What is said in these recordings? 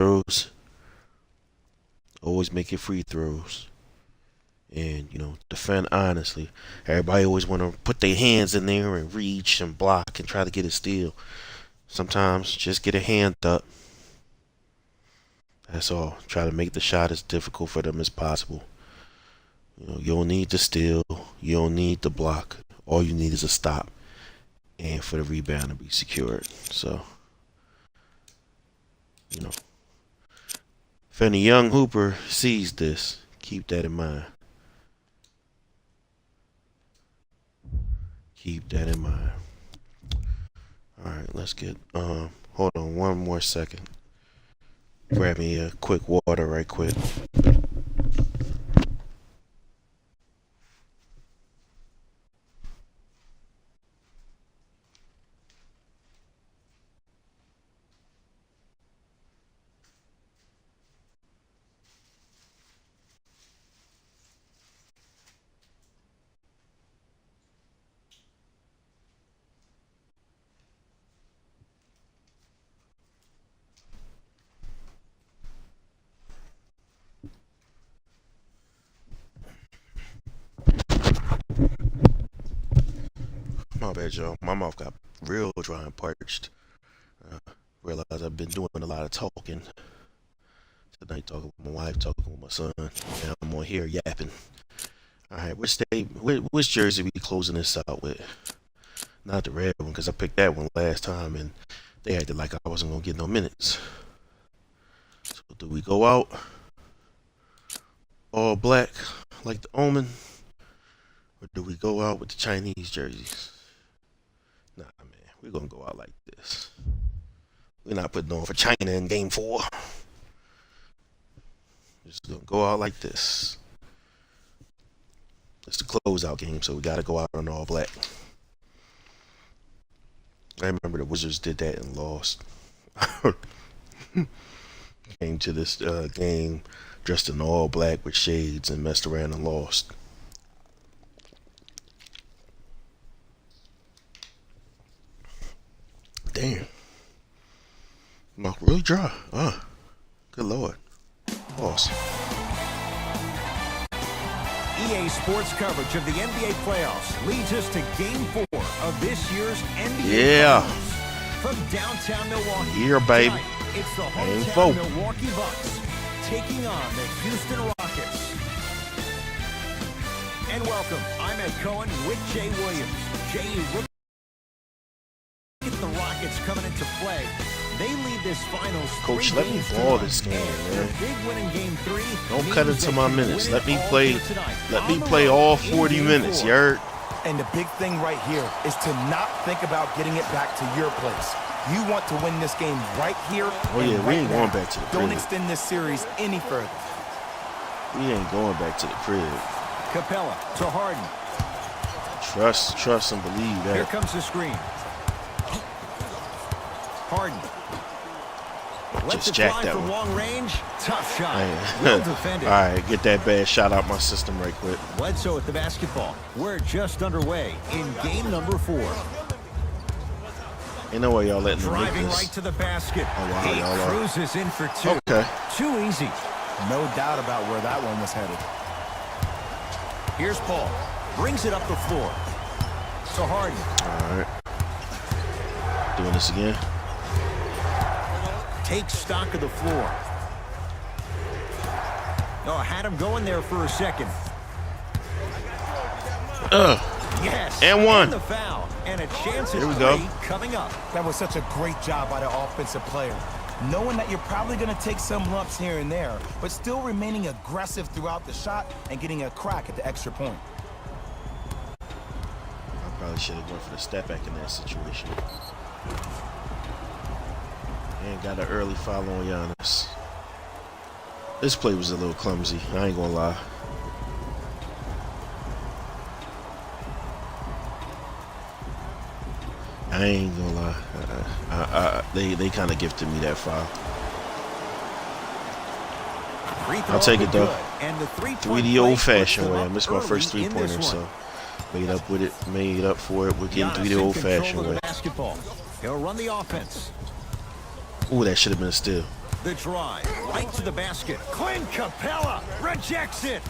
throws. Always make your free throws. And, you know, defend honestly. Everybody always want to put their hands in there and reach and block and try to get a steal. Sometimes just get a hand up. That's all. Try to make the shot as difficult for them as possible. You know, you don't need to steal. You don't need to block. All you need is a stop and for the rebound to be secured. So, you know, if any young hooper sees this, keep that in mind. Keep that in mind. All right, let's get. Hold on one more second. Grab me a quick water right quick. My bad, y'all. My mouth got real dry and parched. Realize I've been doing a lot of talking tonight, talking with my wife, talking with my son. Now I'm on here yapping. All right, which jersey we closing this out with? Not the red one, because I picked that one last time, and they acted like I wasn't gonna get no minutes. So do we go out all black like the Omen, or do we go out with the Chinese jerseys? Nah, man, we're gonna go out like this. We're not putting on for China in Game 4. Just gonna go out like this. It's the closeout game, so we gotta go out on all black. I remember the Wizards did that and lost. Came to this game dressed in all black with shades and messed around and lost. Damn. Mouth really dry. Good lord. Awesome. EA Sports coverage of the NBA playoffs leads us to Game 4 of this year's NBA Finals. From downtown Milwaukee, here, baby. Tonight, it's the hometown Milwaukee Bucks taking on the Houston Rockets. And welcome, I'm Ed Cohen with Jay Williams. Jay, look at the Rockets coming into play. They lead this finals. Coach, let me ball this game, man. Big win in Game 3. Don't cut into my minutes. Let me play all 40 minutes, you heard? And the big thing right here is to not think about getting it back to your place. You want to win this game right here. Oh yeah, we ain't going back to the crib. Don't extend this series any further. We ain't going back to the crib. Capella to Harden. Trust and believe that. Here comes the screen. Harden. Just jack that from one. Long range. Tough shot. Well defended. All right, get that bad shot out my system right quick. Bledsoe with the basketball. We're just underway in game number 4. Ain't no way y'all letting them make Driving this. right to the basket. Oh, wow, He y'all cruises in for 2. Okay. Too easy. No doubt about where that one was headed. Here's Paul. Brings it up the floor. So Harden. All right. Doing this again. Takes stock of the floor. Oh, had him going there for a second. Yes. And one. And the foul. And a chance at Here we go. coming up. That was such a great job by the offensive player. Knowing that you're probably going to take some lumps here and there, but still remaining aggressive throughout the shot and getting a crack at the extra point. I probably should have gone for the step back in that situation. And got an early foul on Giannis. This play was a little clumsy. I ain't gonna lie. I ain't gonna lie. They kind of gifted me that foul. I'll take it though. And the 3 the old-fashioned way. I missed my first three-pointer, so made up with it. Made up for it. We're getting 3 the old-fashioned way. Basketball. He'll run the offense. Ooh, that should have been a steal. The drive, right to the basket. Clint Capella rejects it.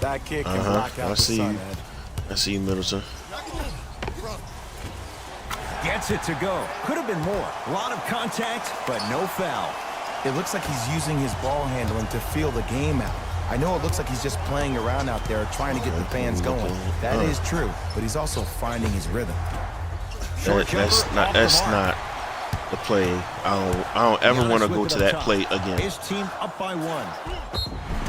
That kid can rock out I the see sun, you. Ed. I see you, Middleton. Gets it to go. Could have been more. A lot of contact, but no foul. It looks like he's using his ball handling to feel the game out. I know it looks like he's just playing around out there trying to get the fans going. That is true, but he's also finding his rhythm. That's not the play. I don't ever want to go to that play again. His team up by 1.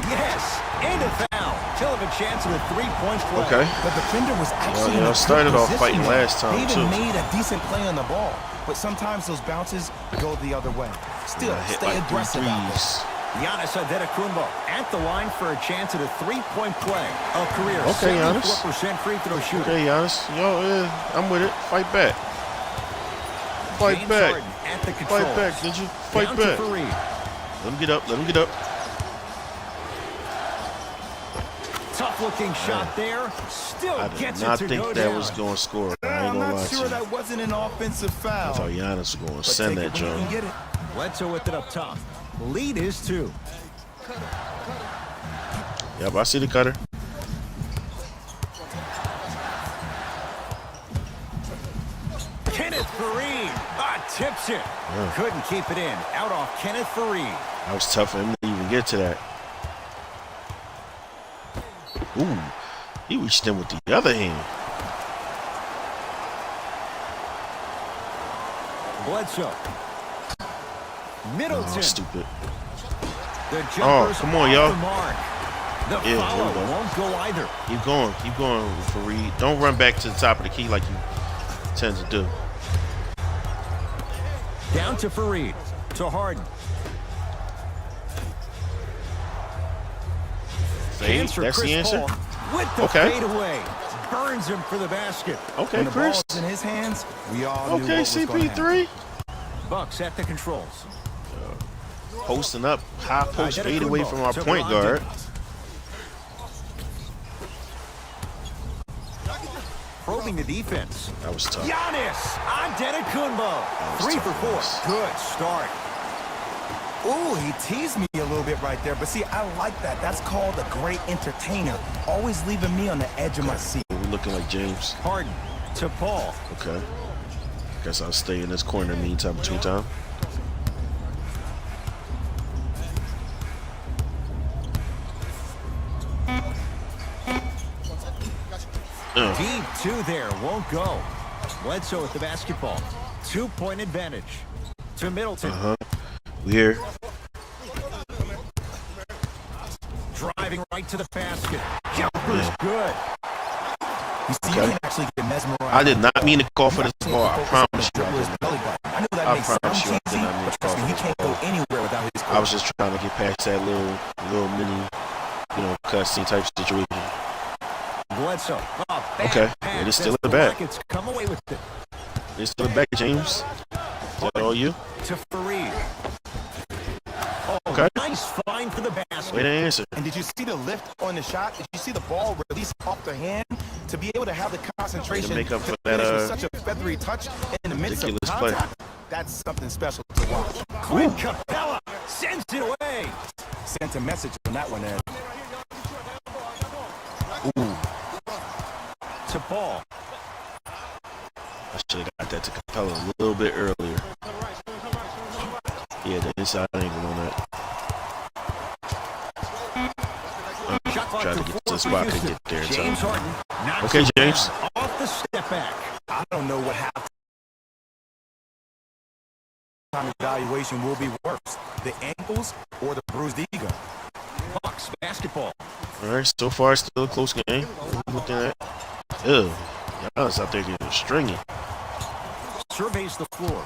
Yes, and a foul. He'll have a chance at a 3-point play. Okay. The defender was actually I started off fighting last time, They even too. made a decent play on the ball, but sometimes those bounces go the other way. Still, Hit stay like 3 aggressive out there. threes. Giannis Antetokounmpo at the line for a chance at a 3-point play. A career Okay, Giannis. 74% free throw shooter. Okay, Giannis. Yo, yeah, I'm with it. Fight back. Fight James back. Harden at the controls. Fight back, did you? Fight Down back. to Fareed. Let him get up. Let him get up. Tough-looking shot there. Still I gets did not it to think go that down. was going to score. I ain't I'm going to not lie to sure you. that wasn't an offensive foul. I thought Giannis was going to but send take that it when you jump. can get it. Bledsoe with it up top. Lead is 2. Yep, I see the cutter. Kenneth Fareed tips it. Couldn't keep it in. Out off Kenneth Fareed. That was tough for him to even get to that. Ooh, he reached in with the other hand. Bledsoe. Middleton. Oh, stupid. The jumper's come on, off y'all. the mark. The Yeah, foul there we go. won't go either. Keep going, Fareed. Don't run back to the top of the key like you tend to do. Down to Fareed. To Harden. Fade, Chance for that's the Chris answer? Paul with the Okay. fadeaway. Burns him for the basket. Okay, When the Chris. ball's in his hands, we all knew what Okay, was going to happen. CP3. Bucks at the controls. Posting up, high post fade away Antetokounmpo from our to point Brogdon. guard. Probing the defense. That was tough. Giannis Antetokounmpo. was 3 for tough. 4. Good start. Ooh, he teased me a little bit right there, but see, I like that. That's called a great entertainer. Always leaving me on the edge of my seat. We're looking like James. Harden to Paul. Okay. Guess I'll stay in this corner meantime between time. Deep 2 there. Won't go. Bledsoe with the basketball. 2-point advantage. To Middleton. We here. Driving right to the basket. Jumper's good. You see, Okay. he can actually get mesmerized. I did not mean to call for this ball. I promise you. Dribble his belly button. I know that I makes promise sound you I did cheesy, not mean but to trust call me, he for can't this go ball. anywhere without his I was just trying to get past that little mini, cutscene type situation. Bledsoe. Oh, Okay. Yeah, it's still in the back. Rockets come away with it. It's still back, James. Is that all you? To Fareed. Oh, Okay. nice find for the basket. Way to answer. And did you see the lift on the shot? Did you see the ball release off the hand? To be able to have the concentration To make up for to that, finish with such a feathery touch in the midst of ridiculous play. contact, that's something special to watch. Clint Capella sends it away. Sent a message on that one, Ed. To Paul. I should have got that to Capella a little bit earlier. Yeah, the inside angle on that. Shot clock Tried to to get 4 to the for spot, couldn't Houston. get there in James time. Harden knocks Okay, it James. down. Off the step back. I don't know what halftime evaluation will be worse, the ankles or the bruised ego. Bucks basketball. All right, so far it's still a close game. What are we looking at? Ew, Giannis out there getting stringy. Surveys the floor.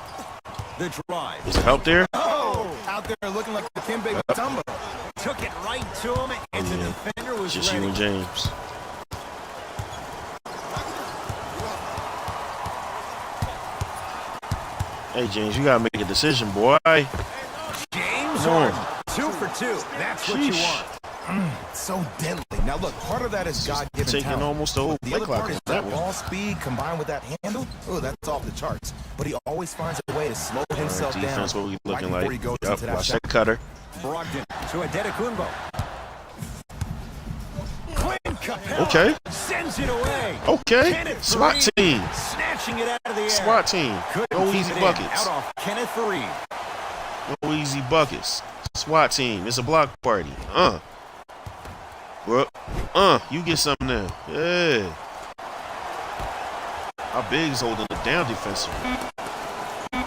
The drive. Is it help there? Oh, out there looking like the Kimbe Mutombo. Took it right to him, and the Yeah. defender was Just you ready. and James. Hey, James, you gotta make a decision, boy. James Come on. Harden. 2 for 2. That's what you Sheesh. want. So deadly. Now look, part of that is God-given taking talent. almost the whole The play other clock part on is that that one. ball speed combined with that handle. Oh, that's off the charts. But he always finds a way to slow himself down. Defense, what we right looking before like? he goes Yep, into that watch shot. that cutter. Brogdon to Adetokunbo. Clint Capella Okay. sends it away. Okay. Kenneth SWAT Faried team. snatching it out of the air. SWAT team. Couldn't No keep easy it in. buckets. Out off Kenneth Faried. No easy buckets. SWAT team. It's a block party. Bro. You get something now. Yeah. How big is holding it down defensively?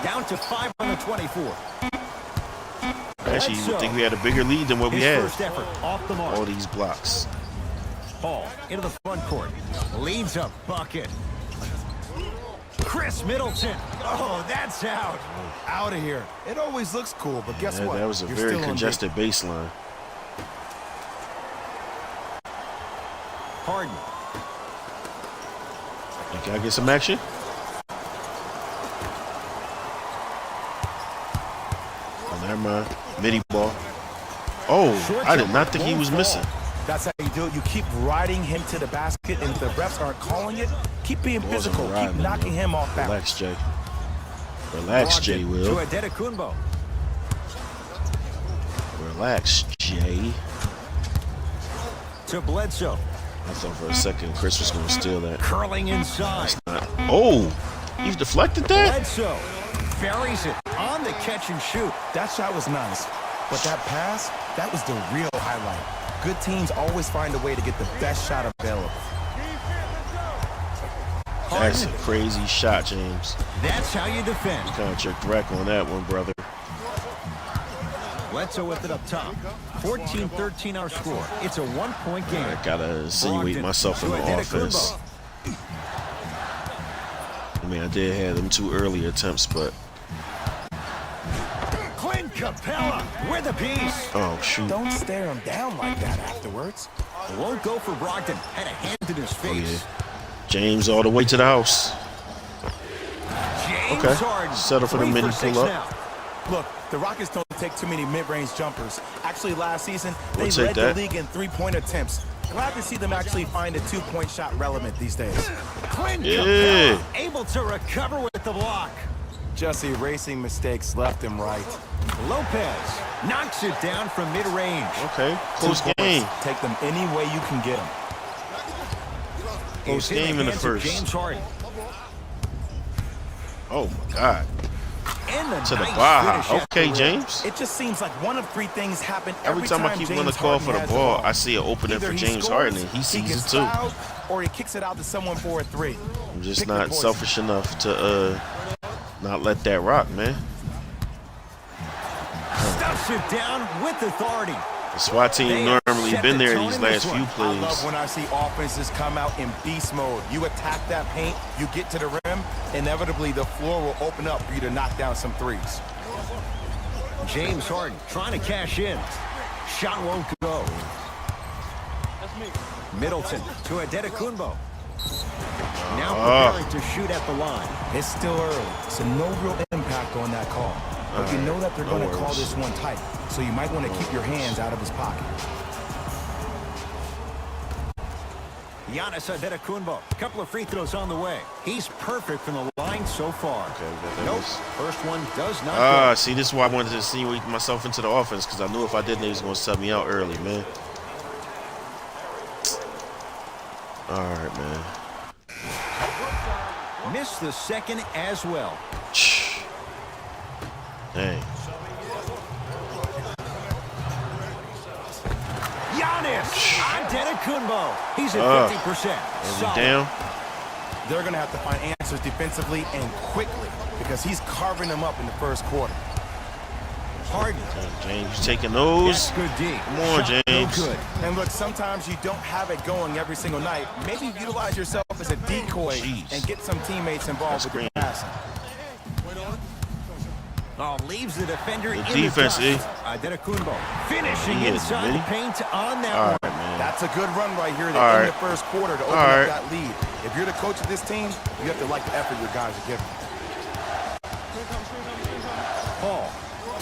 Down to 5 on the 24. Actually, you would think we had a bigger lead than what we His had. first effort off the mark. All these blocks. Ball into the front court. Leads a bucket. Chris Middleton. Oh, that's out. Out of here. It always looks cool, but guess Yeah, what? that was a You're very still on congested baseline. Harden. Can I get some action? Oh, never mind. Midi ball. Oh, I did not think he was missing. That's how you do it. You keep riding him to the basket, and if the refs aren't calling it, keep being Wasn't physical. riding Keep him, knocking though. him off balance. Relax, Jay. Relax, Jay, To Will. Adetokunbo. Relax, Jay. To Bledsoe. I thought for a second Chris was going to steal that. Curling inside. Oh, he's deflected that? Bledsoe buries it on the catch and shoot. That shot was nice, but that pass, that was the real highlight. Good teams always find a way to get the best shot available. That's a crazy shot, James. That's how you defend. Kind of tricked wreck on that one, brother. Bledsoe with it up top. 14-13 our score. It's a 1-point game. I gotta insinuate myself in the offense. I mean, I did have them 2 early attempts, but Clint Capella with a piece. oh shoot. Don't stare him down like that afterwards. Won't go for Brogdon. Had a hand in his face. James all the way to the house. James Okay. Harden. Settle for the 3 mini six pull-up. now. Look, the Rockets don't take too many mid-range jumpers. Actually, last season, they We'll take led that. the league in three-point attempts. Glad to see them actually find a two-point shot relevant these days. Clint Yeah. Capella able to recover with the block. Just erasing mistakes left and right. Lopez knocks it down from mid-range. Okay, close 2 points. game. Take them any way you can get them. Close It's game in the hands of first. James Harden. Oh my God. And the To the nice Baja. finish Okay, after James. It just seems like one of 3 things happen Every time I keep James wanting to call Harden for the has ball, I see an opening Either for he James scores, Harden, and he sees gets it too. fouled, or he kicks it out to someone for a 3. I'm just Pick your not poison. selfish enough to not let that rock, man. Stuffs it down with authority. The SWAT team They have normally set been the there tone these in this last one. few I love plays. when I see offenses come out in beast mode. You attack that paint, you get to the rim, inevitably the floor will open up for you to knock down some threes. James Harden trying to cash in. Shot won't go. Middleton to Adetokunbo. Now preparing to shoot at the line. It's still early, so no real impact on that call. But you know that they're no going to call worries. this one tight, so you might want to keep your hands out of his pocket. Giannis Adetokunbo. Couple of free throws on the way. He's perfect from the line so far. Okay, we got that Nope. miss. First one does not See, this is why I wanted to insinuate myself into the offense, because I knew if I didn't, they was going to sub me out early, man. All right, man. go. Missed the second as well. Dang. Giannis Adetokunbo. He's at 50%. Are we Solid. down? They're going to have to find answers defensively and quickly because he's carving them up in the first quarter. Harden. James, you taking those? That's good D. Come on, Shot James. No good. And look, sometimes you don't have it going every single night. Maybe utilize yourself as a decoy Jeez. and get some teammates involved That's with your green. passing. Oh, leaves the defender in defense, the dust. Adetokunbo finishing He is, inside man. the paint on that All one. right, man. That's a good run right here to All end right. the first quarter to open All right. up that lead. If you're the coach of this team, you have to like the effort your guys are giving. Paul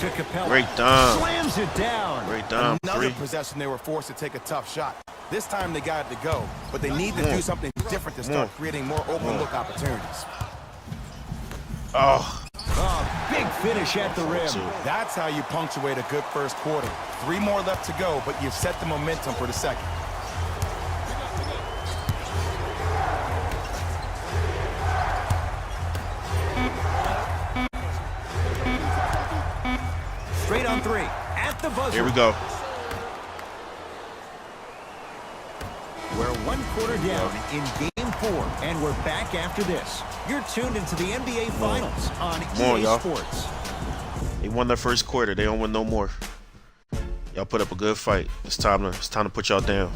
To Capella. Great dunk. Slams it down. Great dunk. Another 3. possession they were forced to take a tough shot. This time they got it to go, but they need to do something different to start creating more open look opportunities. Oh. Big finish at the rim. That's how you punctuate a good first quarter. 3 more left to go, but you've set the momentum for the second. Straight on 3. At the buzzer. Here we go. We're 1 quarter down in Game 4, and we're back after this. You're tuned into the NBA Finals on EA Sports. They won their first quarter. They don't win no more. Y'all put up a good fight. It's time to put y'all down.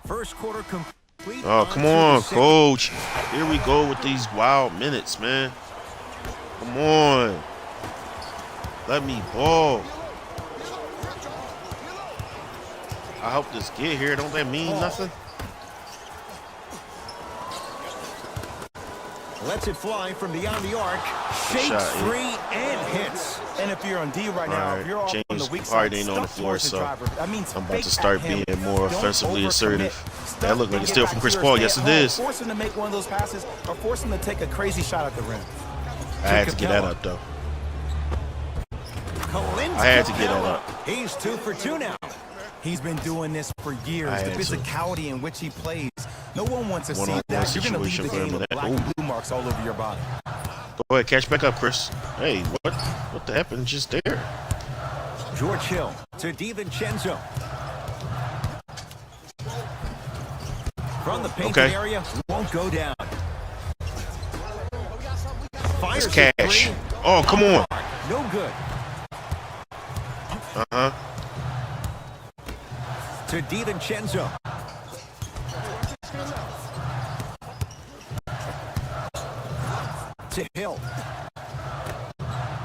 First quarter complete. Oh, come on, coach. Here we go with these wild minutes, man. Come on. Let me ball. I hope this get here. Don't that mean nothing? Lets it fly from beyond the arc. Shakes 3 and hits. And if you're on D right now, if you're off on the weak side, ain't on the floor, so that means I'm about to start being more offensively assertive. That looked like a steal from Chris Paul. Yes, it is. Force him to make one of those passes or force him to take a crazy shot at the rim. I had to get that up, though. I had to get that up. He's 2 for 2 now. He's been doing this for years. The physicality in which he plays. No one wants to see that. You're going to leave the game with black and blue marks all over your body. Go ahead, catch back up, Chris. Hey, what the happened just there? George Hill to DiVincenzo. From the painted area, won't go down. Fires it's cash. Oh, come on. No good. Uh-huh. To DiVincenzo. To Hill.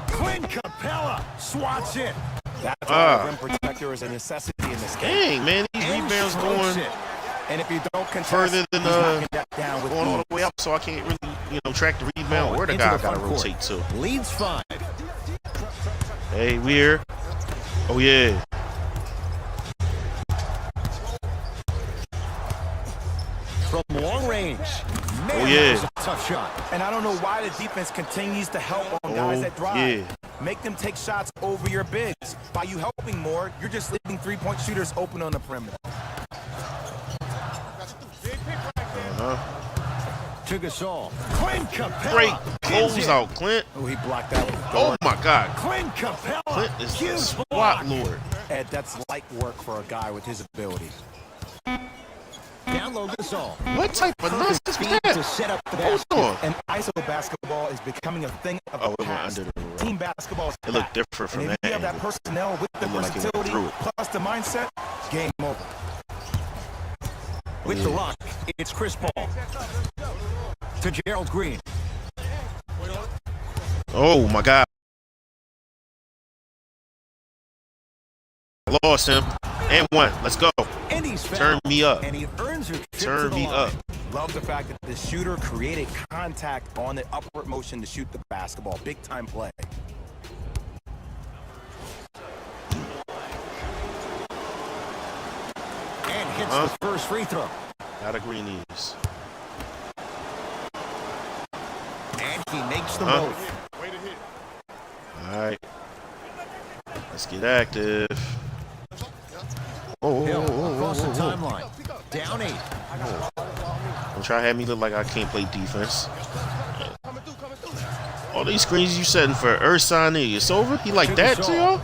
Clint Capella swats it. That's why the rim protector is a necessity in this game. Dang, man, these rebounds going and if you don't contest, further than down with going all the way up, so I can't really, track the rebound. Where the guy got to rotate to? Leads 5. Hey, we here. Oh yeah. From long range. Man, oh yeah. That was a tough shot. And I don't know why the defense continues to help on guys that drive. Yeah. Make them take shots over your bigs. By you helping more, you're just leaving 3-point shooters open on the perimeter. To Gasol. Clint Capella. Great close out, Clint. Oh, he blocked that one. Oh my God. Clint Capella. Clint is the squat lord. Ed, that's light work for a guy with his ability. Down low Gasol. What type of nonsense was that? To set up the Hold on. And ISO basketball is becoming a thing of the past. Under the rim. Team basketball is It looked different from and that if you have that angle. personnel with the Like versatility plus the mindset, game over. With the rock, it's Chris Paul. To Gerald Green. Oh my God. I lost him. And 1. Let's go. And he's Turn me up. And he earns a trip Turn to the me line. up. Love the fact that the shooter created contact on the upward motion to shoot the basketball. Big time play. And hits the first free throw. Gotta greenies. And he makes the move. All right. Let's get active. Hill across the timeline. Down 8. Don't try to have me look like I can't play defense. All these screens you setting for Ursani, it's over? He like that to y'all?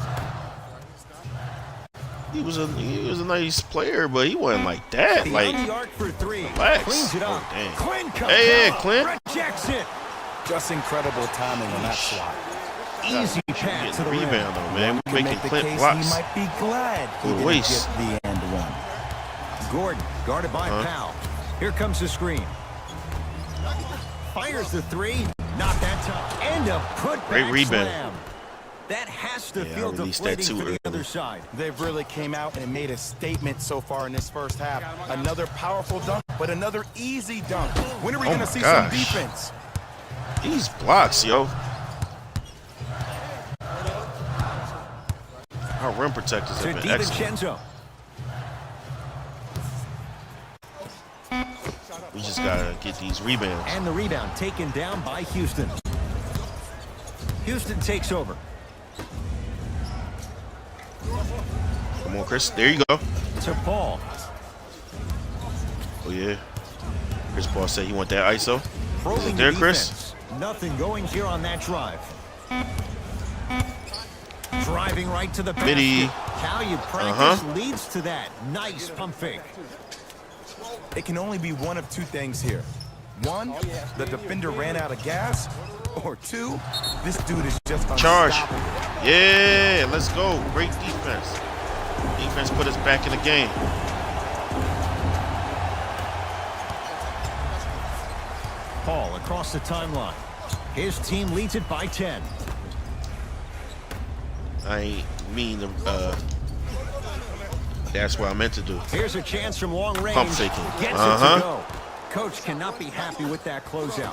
He was a nice player, but he wasn't like that. Like, the arc for 3. relax. Cleans it up. Oh, dang. Clint Hey, Clint. rejects it. Just incredible timing on that slot. Easy pass to the rim. Rebound though, man. We making Make the Clint case blocks. he might be glad he Good didn't waste. get the end one. Gordon guarded by Powell. Here comes the screen. Fires the 3. Not that time. And a putback Great rebound. slam. That has to Yeah, I feel released that deflating too for the early. other side. They've really came out and made a statement so far in this first half. Another powerful dunk, but another easy dunk. When are we going to see some defense? These blocks, yo. rim protectors To have been excellent. DiVincenzo. We just gotta get these rebounds. And the rebound taken down by Houston. Houston takes over. Come on, Chris. There you go. To Paul. Oh yeah. Chris Paul said he want that ISO. Is Probing it there, the Chris? defense. Nothing going here on that drive. Driving right to the basket. Midi. How you practice leads to that. Nice pump fake. It can only be one of two things here. One, the defender ran out of gas. Or two, this dude is just Charge. unstoppable. Yeah, let's go. Great defense. Defense put us back in the game. Paul across the timeline. His team leads it by 10. I ain't mean to, that's what I meant to do. Here's a chance from long range. Pump faking. Gets it to go. Coach cannot be happy with that closeout.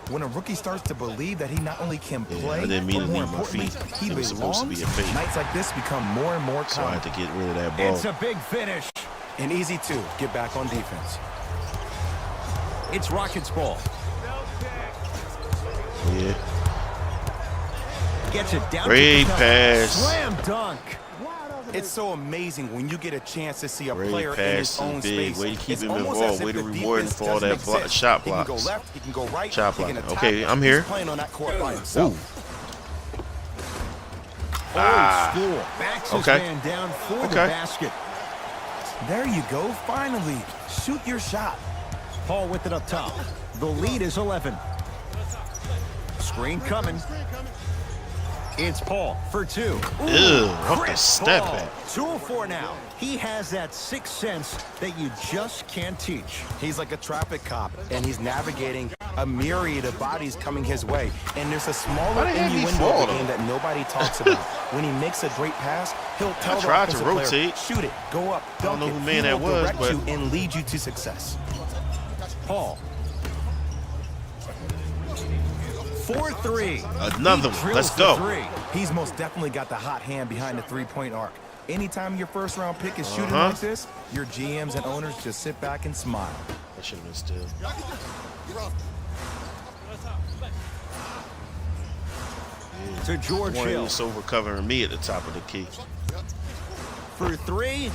When a rookie starts to believe that he not only can play, I didn't mean but to more leave my importantly, feet. he It was supposed to belongs. be a fake. Nights like this become more and more So I common. had to get rid of that ball. It's a big finish. And easy too. Get back on defense. It's Rockets ball. Yeah. Gets it down Great to Capella. pass. Slam dunk. It's so amazing when you get a chance to see a Great player in pass his to own Big. space. Way to keep It's him almost involved. as if Way to the reward him defense for all that doesn't exist. shot He can blocks. go left, he can go right, Shot he can block. attack. Okay, I'm here. He's playing on that court by himself. Ooh. Old school. Backs his Okay. man down for the Okay. basket. There you go. Finally, shoot your shot. Paul with it up top. The lead is 11. Screen coming. It's Paul for two. Ew, off the Chris step Paul. back. 2 of 4 now. He has that sixth sense that you just can't teach. He's like a traffic cop, and he's navigating a myriad of bodies coming his way. And there's a smaller Why the hell he innuendo fall, of the though? game that nobody talks about. When he makes a great pass, he'll tell the tried to offensive player, rotate. shoot it, go up, dunk know it. who man He that will was, direct but- you and lead you to success. Paul. 4-3. Another He one. drills Let's the go. three. He's most definitely got the hot hand behind the three-point arc. Anytime your first-round pick is shooting Uh-huh. like this, your GMs and owners just sit back and smile. That should have been still. To George One Hill. was over covering me at the top of the key. For 3.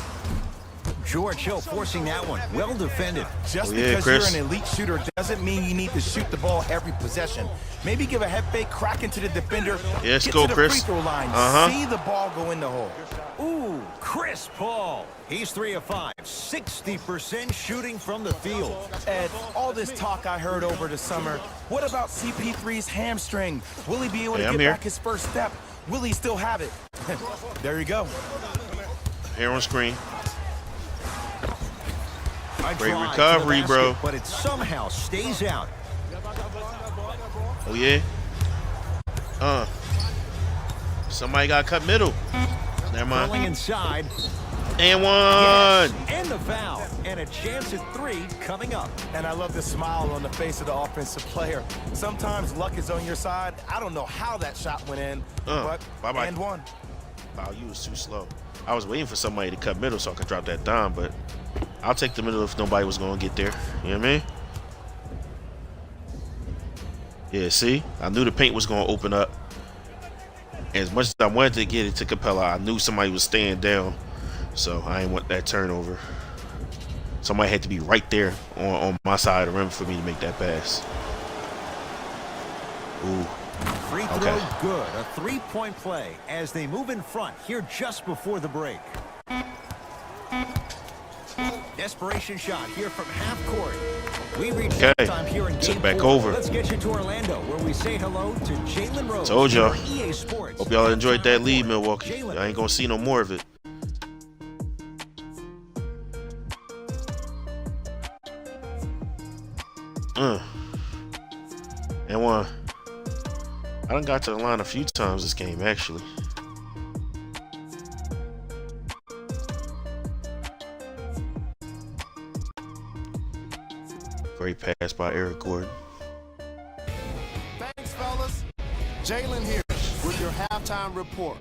George Hill forcing that one. Well defended. Just Oh, yeah, because Chris. you're an elite shooter doesn't mean you need to shoot the ball every possession. Maybe give a head fake, crack into the defender, Yeah, let's get go, to the Chris. free throw line, Uh-huh. see the ball go in the hole. Ooh, Chris Paul. He's 3 of 5. 60% shooting from the field. Ed, all this talk I heard over the summer, what about CP3's hamstring? Will he be able Hey, to I'm get here. back his first step? Will he still have it? There you go. Here on screen. A Great drive to recovery, the bro. basket, but it somehow stays out. Oh, yeah? Somebody got cut middle. Never Rolling mind. inside. And one. Yes, and the foul. And a chance at 3 coming up. And I love the smile on the face of the offensive player. Sometimes luck is on your side. I don't know how that shot went in, but bye-bye. and one. Wow, you was too slow. I was waiting for somebody to cut middle so I could drop that dime, but I'll take the middle if nobody was going to get there. You know what I mean? Yeah, see? I knew the paint was going to open up. As much as I wanted to get it to Capella, I knew somebody was staying down. So I didn't want that turnover. Somebody had to be right there on my side of the rim for me to make that pass. Ooh. Free throw Okay. good. A 3-point play as they move in front here just before the break. Desperation shot here from half court. We reach Okay. time here in Took game back 4. over. Let's get you to Orlando where we say hello to Jalen Rose. Told y'all. for EA Sports. Hope y'all enjoyed that lead, Milwaukee. Jalen. I ain't going to see no more of it. And one. I done got to the line a few times this game, actually. Great pass by Eric Gordon. Thanks, fellas. Jalen here with your halftime report.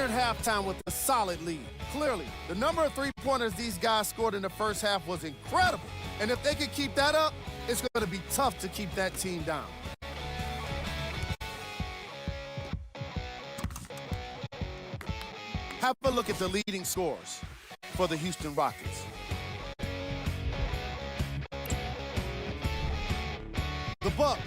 entered halftime with a solid lead. Clearly, the number of three-pointers these guys scored in the first half was incredible. And if they can keep that up, it's going to be tough to keep that team down. Have a look at the leading scorers for the Houston Rockets. The Bucks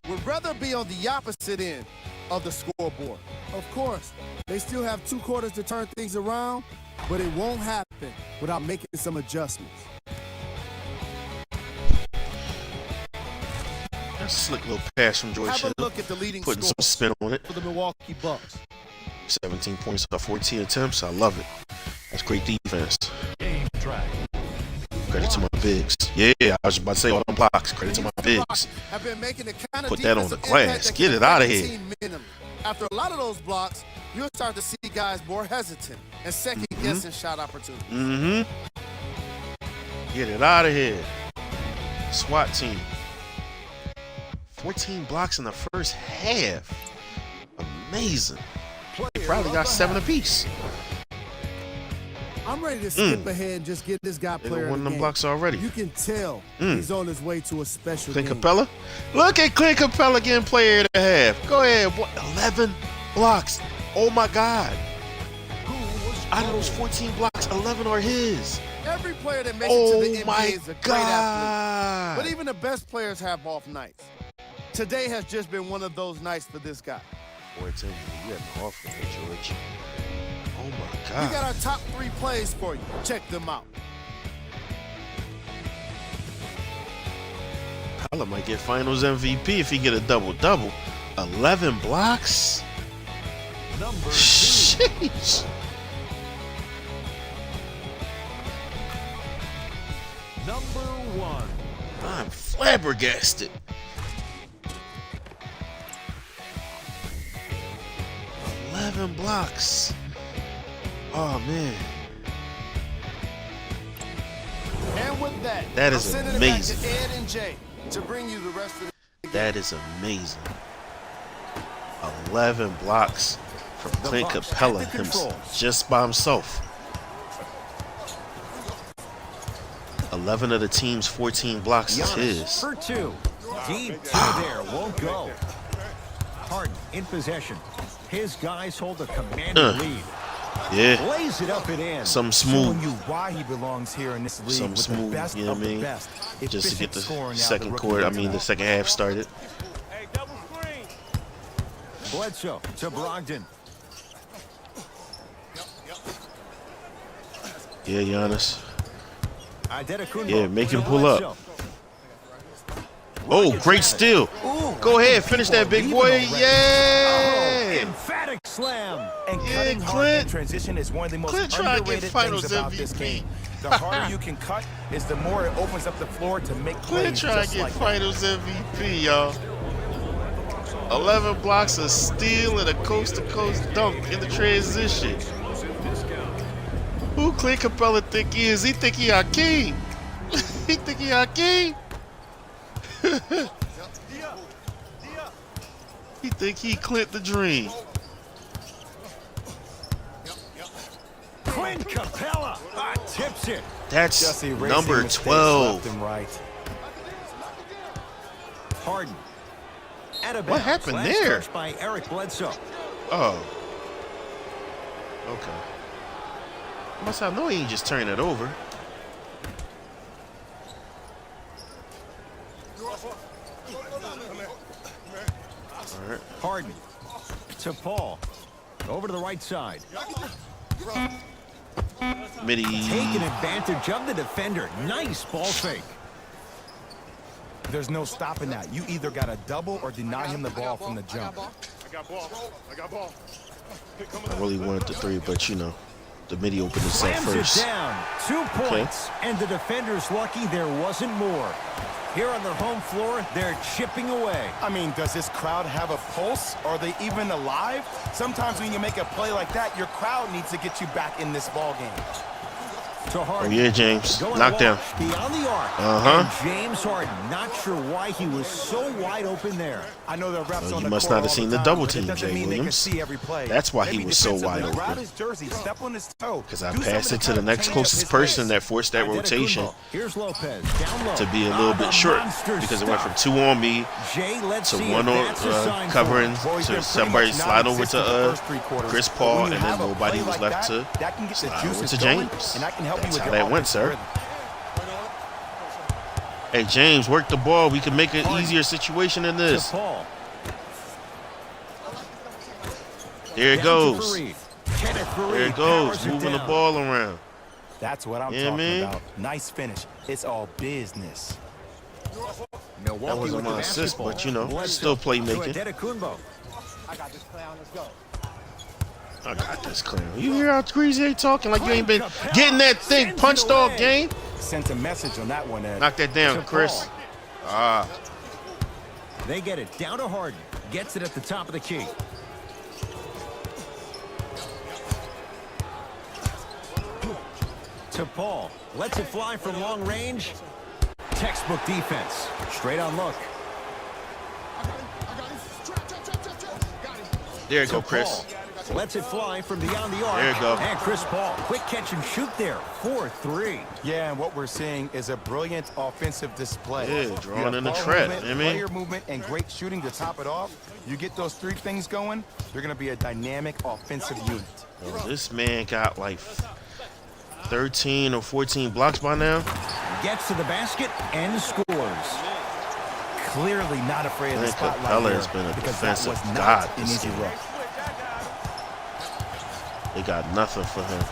would rather be on the opposite end of the scoreboard. Of course, they still have 2 quarters to turn things around, but it won't happen without making some adjustments. That's a slick little pass from George Hill. Have a look at the leading Putting some spin on it. for the Milwaukee Bucks. 17 points off 14 attempts. I love it. That's great defense. Credit to my bigs. Yeah, I was about to say all them blocks. Credit to my bigs. Have been making the kind of Put that on the defensive impact glass. that Get can it out of affect the here. team minimally. After a lot of those blocks, you'll start to see guys more hesitant and second-guessing shot opportunities. Get it out of here. SWAT team. 14 blocks in the first half. Amazing. They probably got 7 apiece. I'm ready to skip ahead and just get this guy They player done of won the them game. blocks already. You can tell he's on his way to a special Clint game. Capella. Look at Clint Capella getting player of the half. Go ahead. What? 11 blocks. Oh my God. Out of those 14 blocks, 11 are his. Every player that makes it to the Oh my NBA is a great athlete. God. But even the best players have off nights. Today has just been one of those nights for this guy. Boy, tell you, you had an off day, George. Oh my We God. got our top 3 plays for you. Check them out. Capella might get Finals MVP if he get a double-double. 11 blocks? Number 2. Sheesh. Number 1. I'm flabbergasted. 11 blocks. Oh man. And with that, That is I'm sending amazing. it back to Ed and Jay to bring you the rest of the That is amazing. 11 blocks from Clint Bucks Capella at the controls. just by himself. 11 of the team's 14 blocks is Giannis his. for 2. Deep 2 there. Won't go. Harden in possession. His guys hold a commanding lead. Yeah, Lays it up and in. something Showing smooth. you why he belongs here in this league Something with smooth, the best you know of what I the mean? best. Just to get Efficient the scoring out of second rookie quarter, tonight. the second half started. Bledsoe to Brogdon. Yeah, Giannis. Adetokunbo Yeah, make him to pull up. Bledsoe. Oh, great steal. Go ahead, finish that big boy. Oh, Yeah. emphatic slam. And Yeah, cutting hard Clint. in transition is one of the most Clint trying to get underrated Finals things about this MVP. game. The harder you can cut is the more it opens up the floor to make Clint plays trying to just get like that. Finals MVP, y'all. 11 blocks of steal and a coast-to-coast dunk in the transition. Who Clint Capella think he is? He think he our king. He think he our king? He think he Clint the Dream. Clint Capella tips it. That's Just erasing number mistakes 12. left and right. Harden. Out of What bounds. happened Last there? touch by Eric Bledsoe. Oh. Okay. Must I know he ain't just turn it over. All right. Harden to Paul. Over to the right side. Midi. Taking advantage of the defender. Nice ball fake. There's no stopping that. You either got to double or deny him the ball from the jump. I really wanted the 3, but you know, the midi opened this up Slams first. it down. 2 points. And the defender's lucky there wasn't more. Here on their home floor, they're chipping away. I mean, does this crowd have a pulse? Are they even alive? Sometimes when you make a play like that, your crowd needs to get you back in this ball game. To Oh, Harden. yeah, James. Going Knockdown. wash beyond the arc. Uh-huh. And James Harden, not sure why he was so wide open there. I know the refs Oh, on you the must court not have all seen the the time, double but it team, doesn't Jay mean they can Williams. see every play. That's why he Maybe was so defensively, wide grab open. his jersey, step on his toe. Because I Do passed something it to the next change up closest his person pace. that forced that rotation Here's Lopez down low. to be a little bit short because it went from 2 on me Jay, let's to see 1 if on that's a sign covering for him. Boys, they're to pretty somebody much slide over non-existent the to first three quarters. Chris But Paul, when and you then have a nobody play was like left that, to that can get the slide over juices to going, James. and that can help That's you with how your that went, sir. rhythm. Hey, James, work the ball. We can make an Harden. easier situation than To this. Paul. There it Down to goes. Fareed. Kenneth Fareed There it goes. powers it Moving the down. ball around. That's what I'm Yeah, talking man. about. Nice finish. It's all business. Milwaukee That wasn't with the my assist, basketball. but, you know, Bledsoe still to playmaking. Antetokounmpo. I got this, clown. You hear how greasy they talking like you ain't been getting that thing punched all game? Sent a message on that one, Ed. Knock that down, To Chris. Paul. Ah, They get it down to Harden. Gets it at the top of the key. To Paul. Lets it fly from long range. Textbook defense. Straight on look. there you To go, Chris. Paul. Lets it fly from beyond the arc. There you go. And Chris Paul. Quick catch and shoot there. 4-3. Yeah, and what we're seeing is a brilliant offensive display. Yeah, You drawing have in the ball trap, movement, you know what I mean? player movement, and great shooting to top it off. You get those three things going, you're going to be a dynamic offensive unit. Yo, this man got like 13 or 14 blocks by now. Gets to the basket and scores. Clearly not afraid of the Clint spotlight Capella here, has been a because that defensive was not god an this easy game. look. They got nothing for him.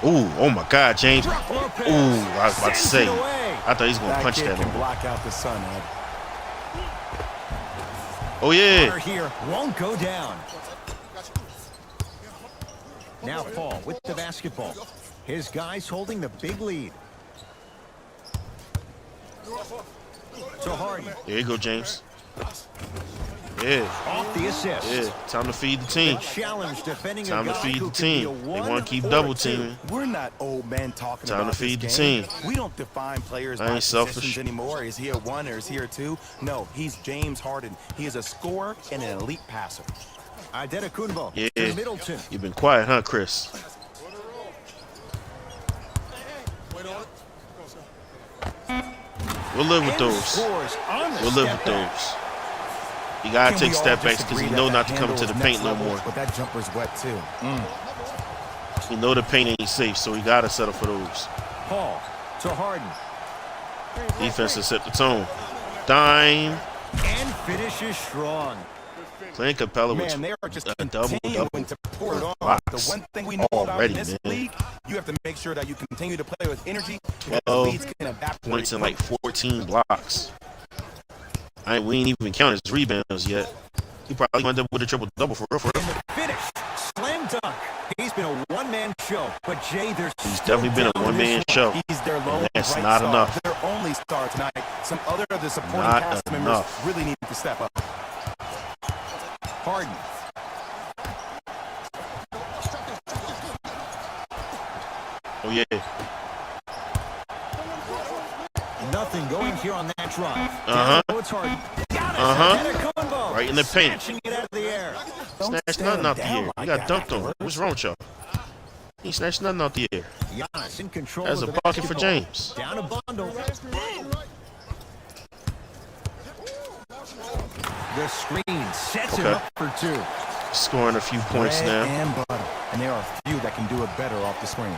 Ooh, oh my God, James. Ooh, I was about to say. I thought he was going to That punch kid that can one. block out the sun, Ed. Oh, yeah. Runner here won't go down. Now Paul with the basketball. His guys holding the big lead. To Harden. There you go, James. Yeah, Off the assist. yeah. Time to feed the team. Challenge defending Time a to guy feed who the can be team. a They one want to keep or double a two. teaming. We're not old men talking Time about to feed this the game. team. We don't define players I by ain't selfish. positions anymore. Is he a 1 or is he a 2? No, he's James Harden. He is a scorer and an elite passer. Antetokounmpo Yeah. to Middleton. You've been quiet, huh, Chris? We'll live with And those. scores on the We'll live step with back. those. You gotta Can take we all step backs just because agree you know that not to come handle to the is paint next no level? more. But that jumper's wet too. You know the paint ain't safe, so we gotta settle for those. Paul to Harden. Defense has set the tone. Dime. And finishes strong. Clint Capella with Man, they are just a double. continuing to pour it on. Blocks. The one thing we know about Already, in this man. league, you have to make sure that you continue to play with energy. because 12 the leads can evaporate points and quick. like 14 blocks. We ain't even counted his rebounds yet. He probably went up with a triple-double for real. And the finish. Slam dunk. He's been a one-man show. But Jay, there's He's still definitely been a doubt in one-man this show. He's their lone And that's bright not star. enough. Their only star tonight. Some other of the supporting Not cast members enough. really need to step up. Harden. Oh, yeah. Nothing going here on that drive. Uh-huh. Down low, it's Harden. Got it. Uh-huh. Antetokounmpo. Right in the paint. Snatching it out of the air. Don't Snatched stare nothing him out the down air. You like got that dunked on. afterwards. What's wrong with y'all? He snatched nothing out the air. Giannis in control That's of a the bucket for basketball. James. Down a bundle. The screen sets him Okay. up for two. Scoring a few points Bread now. and butter. And there are a few that can do it better off the screen.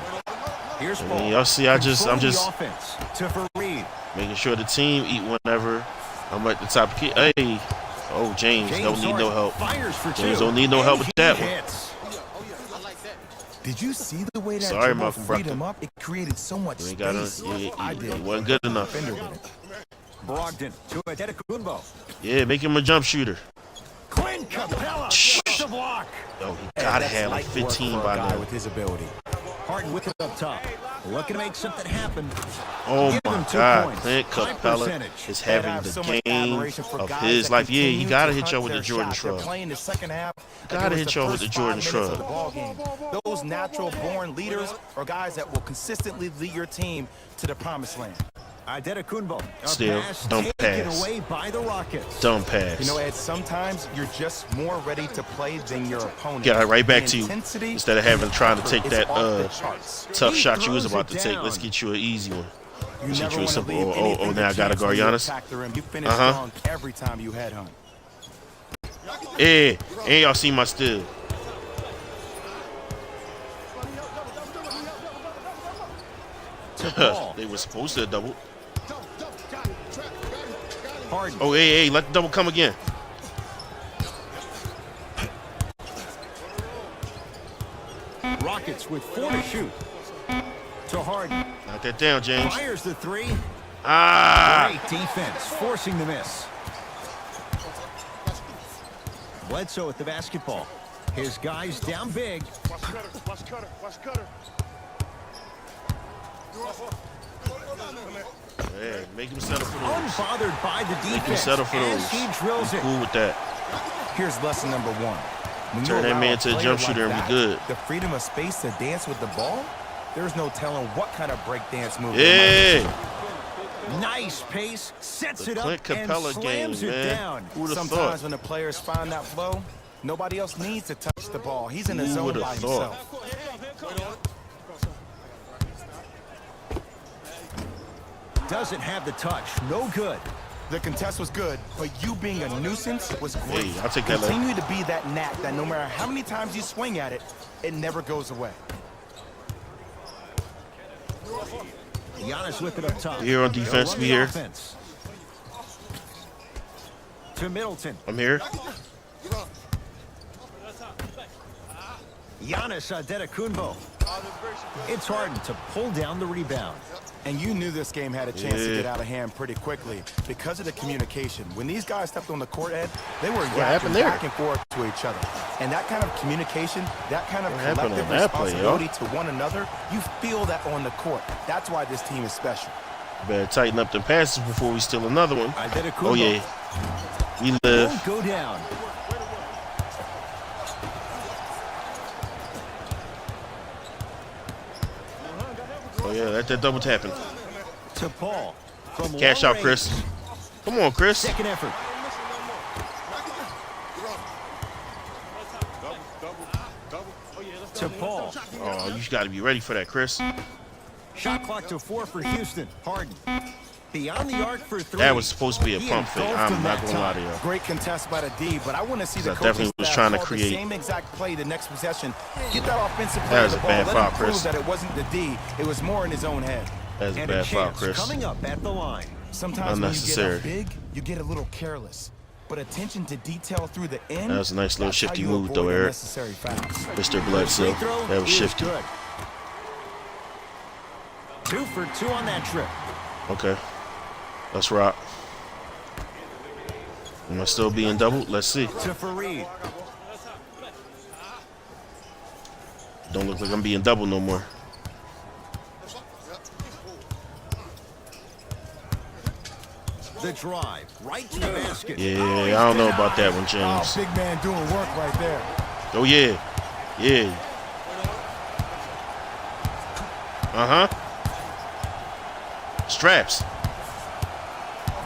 Here's I Paul. mean, y'all see, I'm just Controlling the offense to Fareed. making sure the team eat whenever I'm at the top. Hey, oh, James don't need no Harden help. Fires for James two. don't need no help And with that he one. hits. Did you see the way that Sorry, dribble Malcolm freed Brogdon. him up? It created so much You ain't gotta, space. I did. he wasn't good enough. Defender with it. Brogdon to Antetokounmpo. Yeah, make him a jump shooter. Clint Capella gets the block. Yo, he Hey, gotta that's have like light work 15 for a by guy now. with his ability. Harden with it up top. Looking to make something happen. Oh Give my him 2 God, points. Clint High Capella percentage. is And I having have the so much game admiration for of guys his that life. Yeah, he continue gotta to hit hunt y'all with the their Jordan shot. They're Shrug. playing the second half. Gotta like it hit was y'all with the first Jordan 5 minutes of Shrug. the ball game. Those natural-born leaders are guys that will consistently lead your team to the promised land. Antetokounmpo. Still, dumb taken pass. away by the Rockets. Dumb pass. You know, Ed, sometimes you're just more ready to play than your opponent. Got it right back The to you. intensity Instead of having trying to take is that off the charts. tough He shot you was throws about it to take. down. Let's get you an easy one. You Let's get never you a want to simple. leave anything Oh, now I to gotta chance guard when you Giannis. attack the rim. You finish Uh-huh. strong every time you headhunt. Yeah, and y'all see my steal. To Paul. They were supposed to double. Harden. Oh, hey, let the double come again. Rockets with 4 to shoot. To Harden. Knock that down, James. Fires the 3. Ah, Great defense, forcing the miss. Bledsoe with the basketball. His guys down big. Watch Cutter. yeah, make him settle for those. Unbothered by the Make him defense settle for those. as he drills it. Cool with that. Here's lesson number 1. When Turn you that allow man a to a player jump shooter and be that, good. The freedom of space to dance with the ball, there's no telling what kind of breakdance move they might Yeah, Nice pace, sets The it up Clint and Capella slams game, it man. down. Who would have Sometimes thought? when the players find that flow, nobody else needs to touch the ball. He's in the Who zone would've by thought? himself. Doesn't have the touch, no good. The contest was good, but you being a nuisance was great. Hey, I'll take that later. Continue to be that knack that no matter how many times you swing at it, it never goes away. Giannis with it up top. Here on defense, They'll run we the here. offense. To Middleton. I'm here. Giannis Antetokounmpo. It's Harden to pull down the rebound. And you knew this game had a chance to Yeah. get out of hand pretty quickly because of the communication. When these guys stepped on the court, Ed, they were happened yakking there? back and forth to each other. And that kind of communication, that kind of What happened collective on that play, responsibility to one another, you feel that on the court. That's why this team is special. Better tighten up the passes before we steal another one. Antetokounmpo. Oh yeah, we live. Won't go down. Oh yeah, let that double tapping. To Paul. From Cash long out, Chris. range. Come on, Chris. Second effort. To Paul. Oh, you got to be ready for that, Chris. Shot clock to 4 for Houston. Harden. Beyond the arc for 3. That was supposed to be a He pump fake. engulfed I'm him not that gonna lie time. to y'all. Great contest by the D, but I want to see the I coaching definitely was staff trying to call create. the same exact play the next possession. Get that offensive That player was the a ball. bad Let foul, him prove Chris. that it wasn't the D. It was more in his own head. That's a And bad a foul, chance Chris. coming up at the line. Sometimes when you Unnecessary. get up big, you get a little careless. But attention to detail through the end. That was a nice little that's how shifty you move, avoid though, Eric. unnecessary fouls. Mr. Bledsoe. Free throw That was is shifty. good. 2 for 2 on that trip. Okay. Let's rock. Am I still being doubled? Let's see. To Fareed. Don't look like I'm being doubled no more. The drive. Right to the basket. Yeah, I don't know about that one, Oh, James. big man doing work right there. Oh yeah. Yeah. Uh-huh. Straps.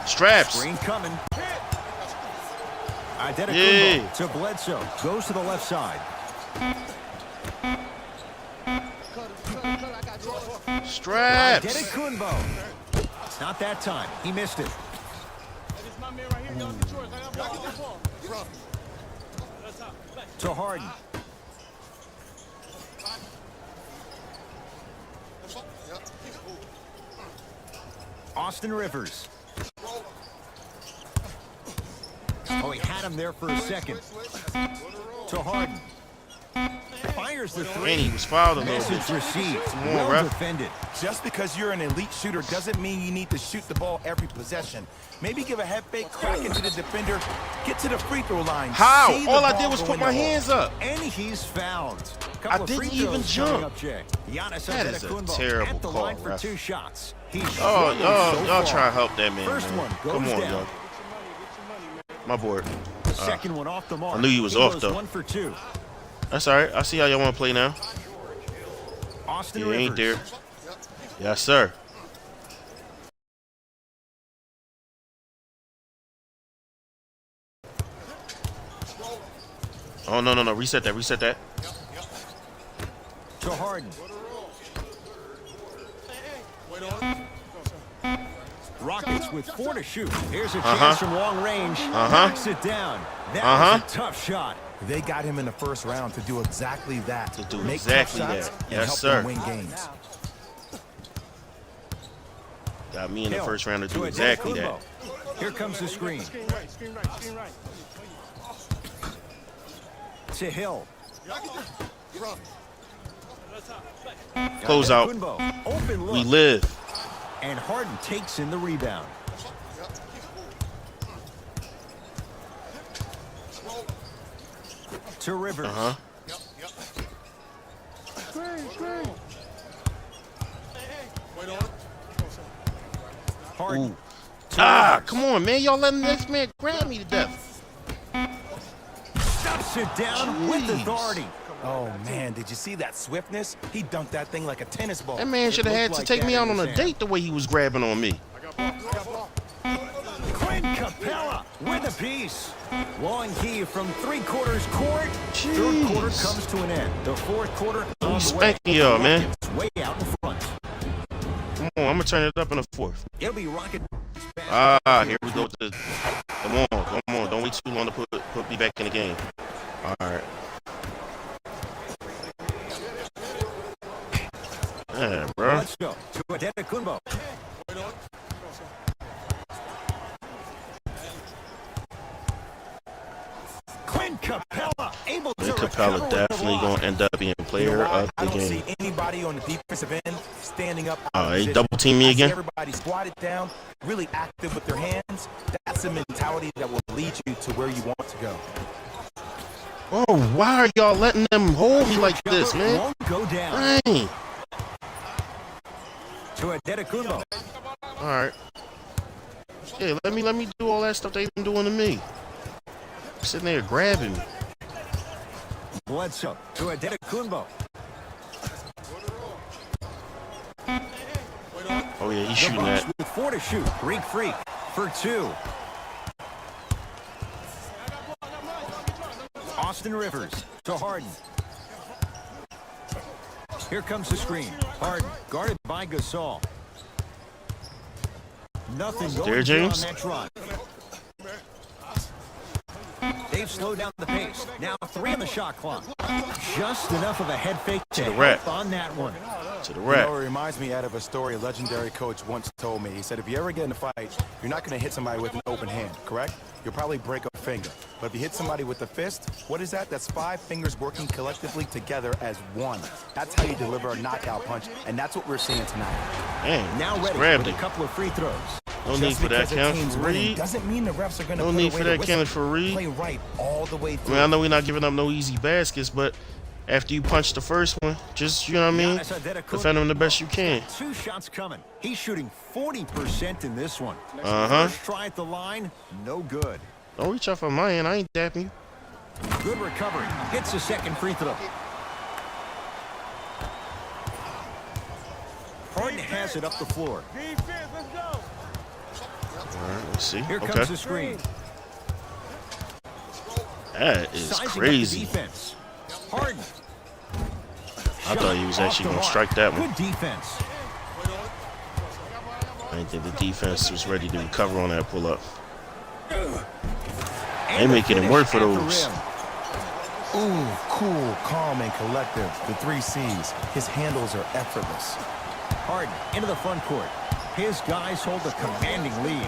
Straps. Screen coming. Antetokounmpo Yeah. to Bledsoe. Goes to the left side. Straps. Antetokounmpo. Not that time. He missed it. To Harden. Austin Rivers. Oh, he had him there for a second. To Harden. Fires the 3. And he was fouled a little Message bit. received. Come on, Well ref. defended. Just because you're an elite shooter doesn't mean you need to shoot the ball every possession. Maybe give a head fake, crack into the defender, get to the free throw line. How? see the All I ball did was go put in my the hole. hands up. And he's fouled. I didn't even jump. That is a terrible at the call, line for ref. 2 shots. Oh, y'all try to help that man. First man. one goes Come on, down. y'all. My board. Second one off the mark. I knew he was He off goes though. 1 for 2. That's all right. I see how y'all want to play now. Austin You ain't Rivers. there. Yes, sir. Oh, no. Reset that. To Harden. Rockets with 4 to shoot. Here's a chance from long range. Knocks it down. That was a tough shot. They got him in the first round to do exactly that. To do Make exactly tough shots that. and Yes, help sir. them win games. Got me in the Hill first round to do a exactly Kumbo. that. Here comes the screen. To Hill. Close out. Kumbo. Open look. We live. And Harden takes in the rebound. To Rivers. Harden. Ooh. Ah, come on, man. Y'all letting this man grab me to death. Stuffs it down with Jeez. authority. Oh, man, did you see that swiftness? He dunked that thing like a tennis ball. That man should have had to like take that me out in on his a hand. date the way he was grabbing on me. Clint Capella with a piece. Long key from 3/4 court. Jeez. Third quarter comes to an end. The fourth quarter on the way. Spanking y'all, man. Rockets way out in front. Come on, I'm going to turn it up in the fourth. It'll be Rocket. Ah, here we go. Come on. Don't wait too long to put me back in the game. All right. Yeah, bro. Let's go to Kumbo. Clint Capella able to Capella recover with definitely the block. going to end up being player of I the don't game. see anybody on the defensive end standing up. They double team me I see again? everybody squatted down, really active with their hands. That's a mentality that will lead you to where you want to go. Oh, why are y'all letting them hold me like this, Jumper man? won't go down. Dang. To Kumbo. All right. Yeah, let me do all that stuff they been doing to me. Sitting there grabbing me. Bledsoe to Kumbo. Oh yeah, he's shooting that. With 4 to shoot. Greek Freak for 2. Austin Rivers to Harden. Here comes the screen. Harden guarded by Gasol. Nothing going There, on James. that drive. They've slowed down the pace. Now 3 on the shot clock. Just enough of a head fake to the help rack. on that one. To the You rack. know, it reminds me out of a story a legendary coach once told me. He said, if you ever get in a fight, you're not going to hit somebody with an open hand, correct? You'll probably break a finger. But if you hit somebody with a fist, what is that? That's 5 fingers working collectively together as one. That's how you deliver a knockout punch, and that's what we're seeing tonight. Dang, Now just ready grabbed with a it. couple of free throws. No need Just for that because a count team's for winning Reed. doesn't mean the refs are going to No put need away for the that whistle. count for Reed. Play right all the way I through. mean, I know we're not giving up no easy baskets, but after you punch the first one, just, you know what I mean? Defend them the best you can. 2 shots coming. He's shooting 40% in this one. Uh-huh. First try at the line, no good. Don't reach out for my hand. I ain't dapping you. Good recovery. Hits a second free throw. Harden has it up the floor. All right, let's see. Here Okay. comes the screen. That is Sizing up the crazy. defense. Harden. I thought he was actually going to strike that one. Good defense. I didn't think the defense was ready to recover on that pull-up. And They the making it finish work for at the those. rim. Ooh, cool, calm, and collective. The 3 C's. His handles are effortless. Harden into the front court. His guys hold a commanding lead.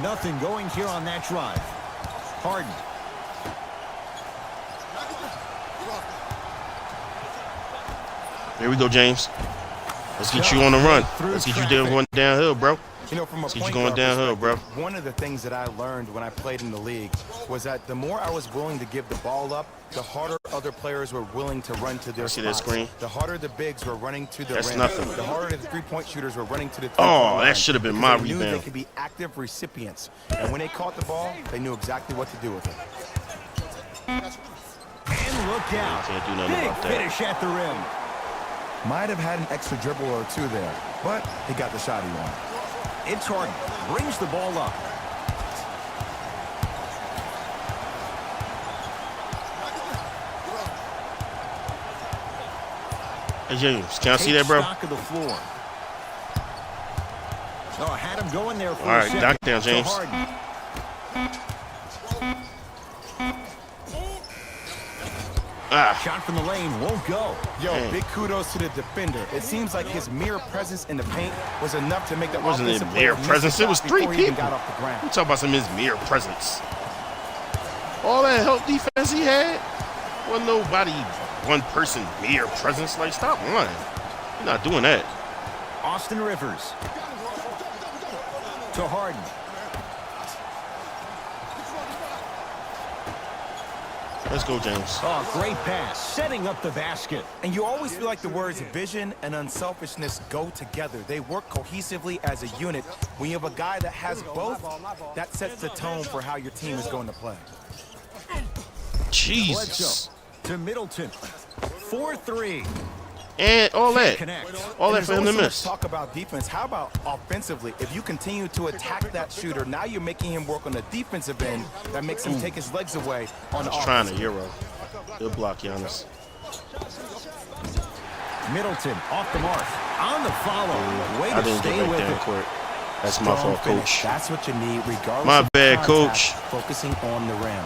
Nothing going here on that drive. Harden. Here we go, James. Let's get you on the run. Let's get you there one downhill, bro. You know, from a See point you going guard downhill, bro. perspective, one of the things that I learned when I played in the league was that the more I was willing to give the ball up, the harder other players were willing to run to their See that spots. screen? The harder the bigs were running to the That's rim. nothing. The harder the three-point shooters were running to the Oh, line that should have been because my they knew they rebound. could be active recipients. And when they caught the ball, they knew exactly what to do with it. And look out. Can't do nothing Big about that. finish at the rim. Might have had an extra dribble or two there, but he got the shot he wanted. It's Harden. Brings the ball up. Hey, James, can I see Takes that, bro? stock of the floor. Oh, had him going there for All a right, second. knock down, To James. Harden. Ah, Shot from the lane won't go. Yo, Man. big kudos to the defender. It seems like his mere presence in the paint was enough to make the wasn't offensive it mere player miss presence? the It was shot 3 before he even people. got off the ground. we talk about some of his mere presence. All that help defense he had, wasn't nobody, one person mere presence. Like, stop lying. You're not doing that. Austin Rivers. To Harden. Let's go, James. Oh, great pass. Setting up the basket. And you always feel like the words vision and unselfishness go together. They work cohesively as a unit. When you have a guy that has both, that sets the tone for how your team is going to play. Jesus. To Middleton. 4-3. And all that. Connect. All that And for him there's to always miss. so much talk about defense. How about offensively? If you continue to attack that shooter, now you're making him work on the defensive end. That makes him take his legs away on the Just trying offense. to Euro. Good block, Giannis. Middleton off the mark. On the follow. Way I to didn't stay get back with there in it. court. That's my Strong fault, finish. coach. That's what you need, regardless My of bad, contact, coach. Focusing on the rim.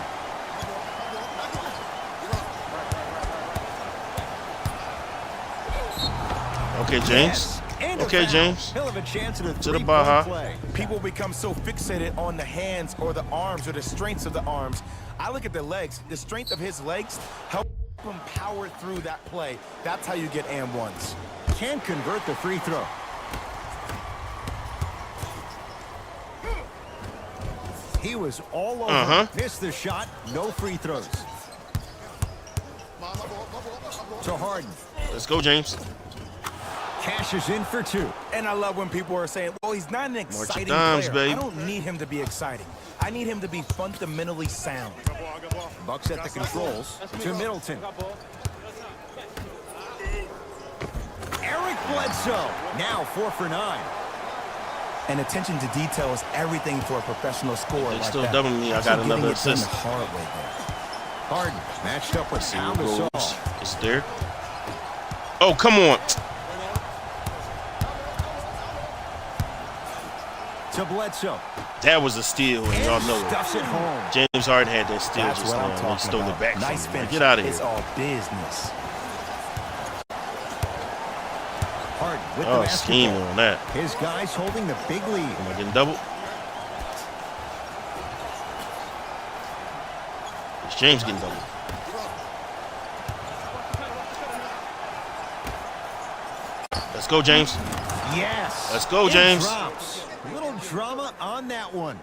Okay, James. And a Okay, foul. James. He'll have a chance at a the three-point Baja. play. People become so fixated on the hands or the arms or the strengths of the arms. I look at the legs. The strength of his legs help him power through that play. That's how you get and ones. Can't convert the free throw. He was all over. Missed the shot. No free throws. To Harden. Let's go, James. Cashes in for 2. And I love when people are saying, well, he's not an exciting dimes, player. babe. I don't need him to be exciting. I need him to be fundamentally sound. Bucks at the controls. To Middleton. Eric Bledsoe. Now 4 for 9. And attention to detail is everything for a professional scorer They like still that. doubling me. I Also got getting another it done assist. the hard way there. Harden matched up with See Al what Gasol. goes. It's there. Oh, come on. To Bledsoe. That was a steal, and y'all know it. Stuffs it home. James Harden had that steal That's just what I'm now. He talking stole about. it back Nice from me. finish. Get out of It's here. all business. Harden with the Oh, basketball. scheming on that. His guys holding the big lead. Am I getting doubled? It's James getting doubled. Let's go, James. Yes. Let's go, It James. drops. Little drama on that one.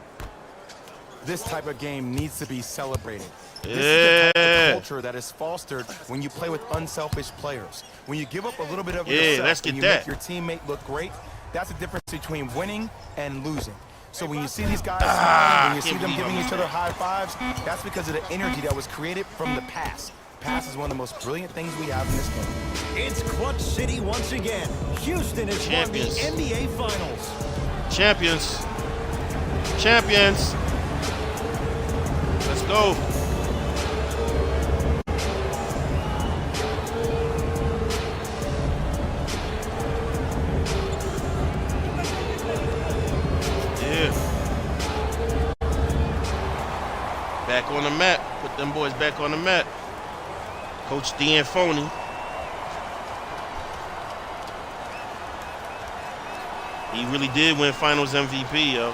This type of game needs to be celebrated. This is the type Yeah. of culture that is fostered when you play with unselfish players. When you give up a little bit of Yeah, yourself let's get and you that. make your teammate look great, that's the difference between winning and losing. So when you see these guys, when you see can't them believe giving I'm each other high fives, that's because of the energy that was created from the pass. Pass is one of the most brilliant things we have in this game. It's Clutch City once again. Houston has won the Champions. NBA Finals. Champions. Champions. Let's go. Yeah. Back on the map. Put them boys back on the map. Coach Gm4. He really did win Finals MVP, yo.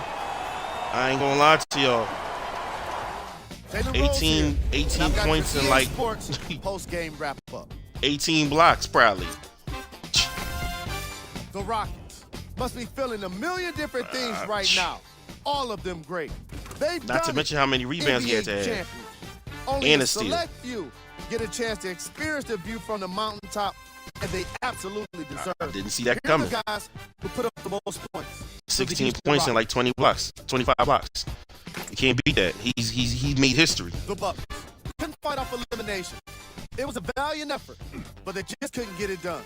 I ain't gonna lie to y'all. 18 points and like Post-game wrap-up. 18 blocks probably. The Rockets must be feeling a million different things right now. All of them great. They've Not to mention how many rebounds he had to have. Only And a a steal. select few get a chance to experience the view from the mountaintop, and they absolutely deserve it. I didn't see that Here are coming. the guys who put up the most points. 16 points and like 20 blocks, 25 blocks. You can't beat that. He made history. The Bucks couldn't fight off elimination. It was a valiant effort, but they just couldn't get it done.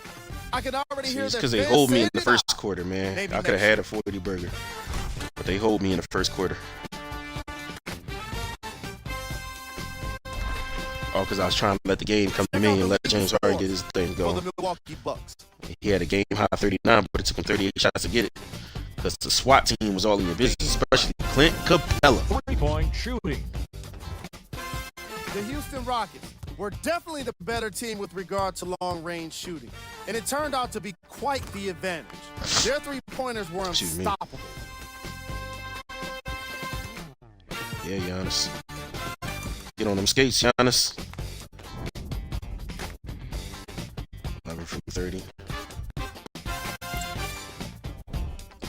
I can already hear It's their because they fans hold me in saying the it first out. quarter, man. Maybe I could have next had a 40 burger, but they hold me in the first quarter. Oh, because I was trying to let the game come to me and let James Harden get his thing For going. the Milwaukee Bucks. He had a game high 39, but it took him 38 shots to get it. Because the SWAT team was all in your business, especially Clint Capella. 3-point shooting. The Houston Rockets were definitely the better team with regard to long-range shooting, and it turned out to be quite the advantage. Their three-pointers were Excuse me. unstoppable. Yeah, Giannis. Get on them skates, Giannis. 11 from 30.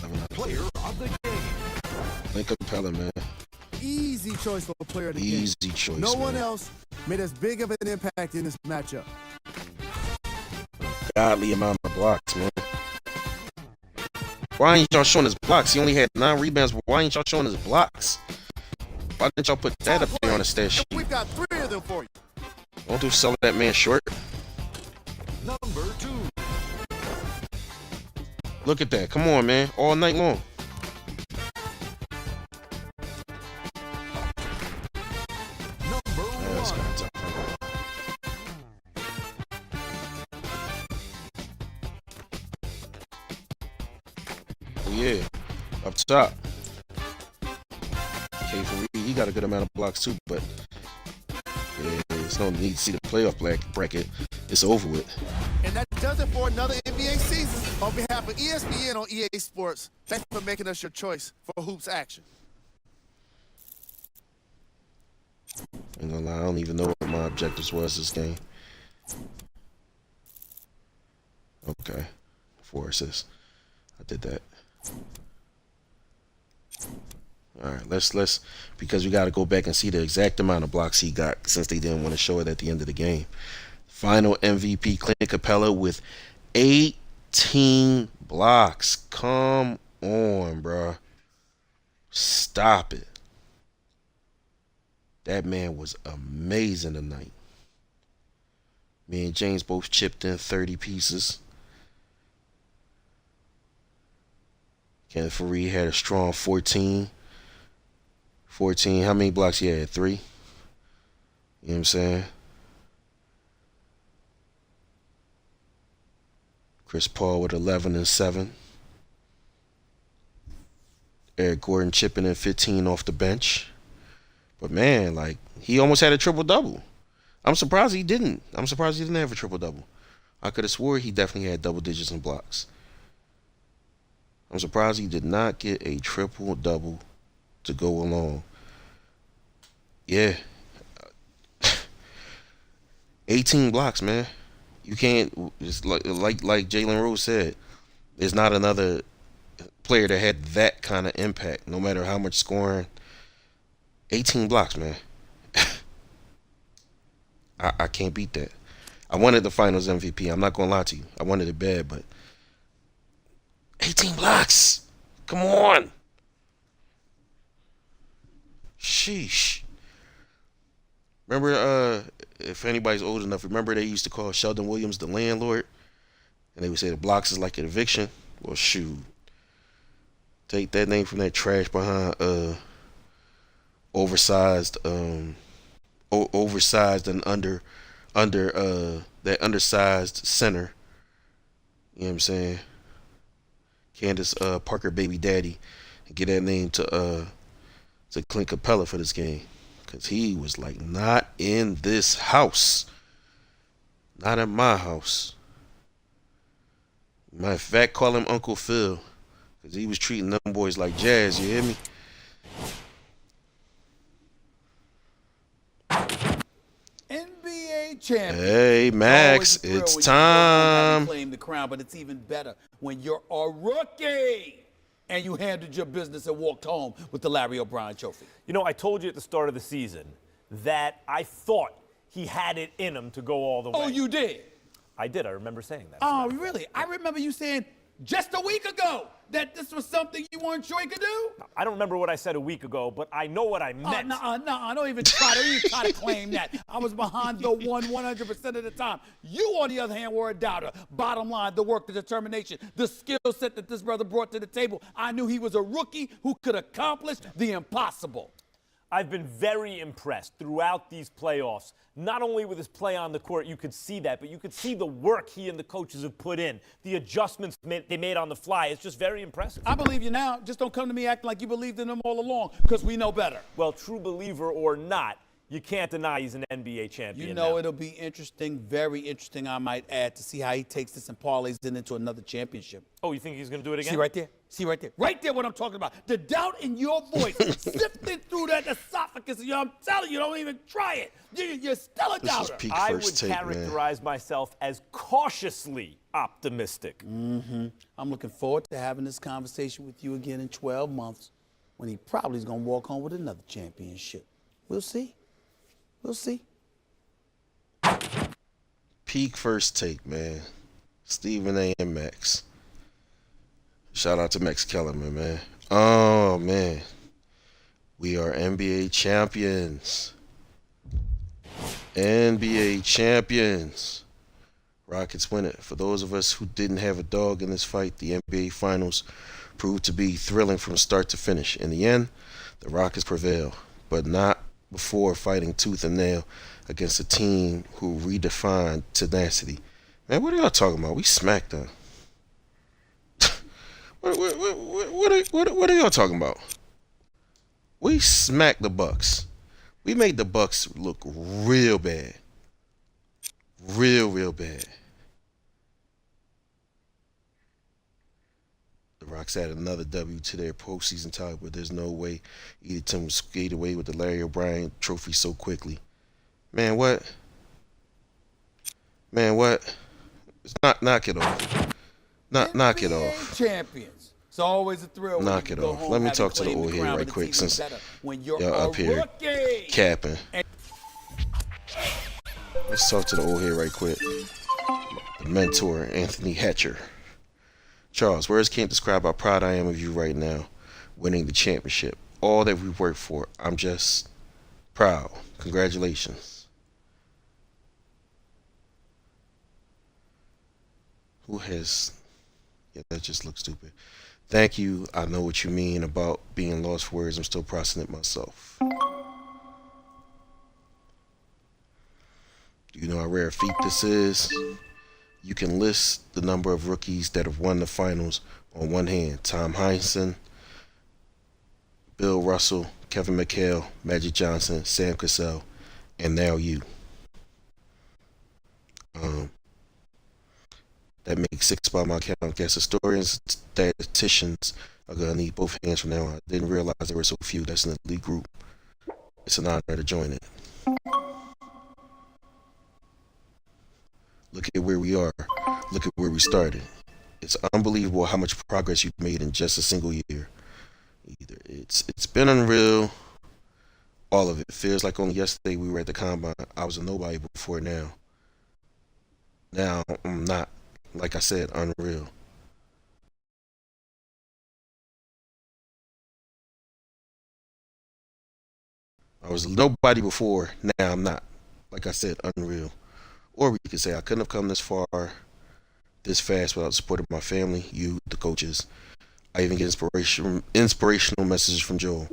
11 out of 30. Player of the game. Clint Capella, man. Easy choice for a player to Easy choice, No one man. else made as big of an impact in this matchup. Godly amount of blocks, man. Why ain't y'all showing his blocks? He only had 9 rebounds, but why ain't y'all showing his blocks? Why didn't y'all put that up there on the stat sheet? We've got 3 of them for you. Don't do sell that man short. Number 2. Look at that. Come on, man. All night long. Number That's 1. kinda tough. Oh, yeah. Up top. K for he got a good amount of blocks too, but yeah, there's no need to see the playoff bracket. It's over with. And that does it for another NBA season. On behalf of ESPN on EA Sports, thanks for making us your choice for Hoops action. Ain't gonna lie, I don't even know what my objectives was this game. Okay. 4 assists. I did that. Alright, let's because we gotta go back and see the exact amount of blocks he got since they didn't want to show it at the end of the game. Final MVP Clint Capella with 18 blocks. Come on, bro. Stop it. That man was amazing tonight. Me and James both chipped in 30 pieces. Kenneth Fareed had a strong 14. 14. How many blocks he had? 3? You know what I'm saying? Chris Paul with 11 and 7. Eric Gordon chipping in 15 off the bench. But man, like, he almost had a triple-double. I'm surprised he didn't. I'm surprised he didn't have a triple-double. I could have swore he definitely had double digits in blocks. I'm surprised he did not get a triple-double to go along. Yeah. 18 blocks, man. You can't, it's like Jalen Rose said, there's not another player that had that kind of impact, no matter how much scoring. 18 blocks, man. I can't beat that. I wanted the finals MVP. I'm not going to lie to you. I wanted it bad, but 18 blocks. Come on. Sheesh. Remember, if anybody's old enough, remember they used to call Sheldon Williams the landlord? And they would say the blocks is like an eviction? Well, shoot. Take that name from that trash behind oversized and under that undersized center. You know what I'm saying? Candace Parker baby daddy. And get that name to Clint Capella for this game. Because he was like, not in this house. Not in my house. Matter of fact, call him Uncle Phil. Because he was treating them boys like jazz, you hear me? NBA NBA champion. Hey, Max, Always a thrill it's when you go home and time. claim the crown, but it's even better when you're a rookie and you handled your business and walked home with the Larry O'Brien Trophy. You know, I told you at the start of the season that I thought he had it in him to go all the way. Oh, you did? I did. I remember saying that. Oh, really? I remember you saying just a week ago that this was something you weren't sure he could do? I don't remember what I said a week ago, but I know what I meant. No, don't even try to claim that. I was behind the 100% of the time. You, on the other hand, were a doubter. Bottom line, the work, the determination, the skill set that this brother brought to the table. I knew he was a rookie who could accomplish the impossible. I've been very impressed throughout these playoffs. Not only with his play on the court, you could see that, but you could see the work he and the coaches have put in, the adjustments they made on the fly. It's just very impressive. I believe you now. Just don't come to me acting like you believed in him all along, because we know better. Well, true believer or not, you can't deny he's an NBA champion. You know, now. it'll be interesting, very interesting, I might add, to see how he takes this and parlays it into another championship. Oh, you think he's going to do it again? See right there? See right there? Right there what I'm talking about. The doubt in your voice, sifting through that esophagus. I'm telling you, don't even try it. You're still a doubter. Peak I first would take, characterize myself as cautiously optimistic. I'm looking forward to having this conversation with you again in 12 months when he probably is going to walk home with another championship. We'll see. We'll see. Peak first take, man. Stephen A. and Max. Shout out to Max Kellerman, man. Oh, man. We are NBA champions. NBA champions. Rockets win it. For those of us who didn't have a dog in this fight, the NBA Finals proved to be thrilling from start to finish. In the end, the Rockets prevail, but not before fighting tooth and nail against a team who redefined tenacity. Man, what are y'all talking about? We smacked them. What are y'all talking about? We smacked the Bucks. We made the Bucks look real bad. Real bad. The Rocks add another W to their postseason title, but there's no way either team will skate away with the Larry O'Brien trophy so quickly. Man, what? It's knock it off. Knock it off. Champions. It's always a thrill. Knock it off. Let me talk to the old head right quick, since y'all up here capping. Let's talk to the old head right quick. The mentor, Anthony Hatcher. Charles, words can't describe how proud I am of you right now, winning the championship. All that we worked for. I'm just proud. Congratulations. Who has... Yeah, that just looks stupid. Thank you. I know what you mean about being lost for words. I'm still processing it myself. Do you know how rare a feat this is? You can list the number of rookies that have won the finals on one hand. Tom Heinsohn, Bill Russell, Kevin McHale, Magic Johnson, Sam Cassell, and now you. That makes 6 by my count. I guess historians, statisticians are going to need both hands from now on. I didn't realize there were so few. That's an elite group. It's an honor to join it. Look at where we are. Look at where we started. It's unbelievable how much progress you've made in just a single year. It's been unreal. All of it. Feels like only yesterday we were at the combine. I was a nobody before now. Now I'm not. Like I said, unreal. I was nobody before. Now I'm not. Like I said, unreal. Or we could say I couldn't have come this far, this fast without supporting my family, you, the coaches. I even get inspirational messages from Joel.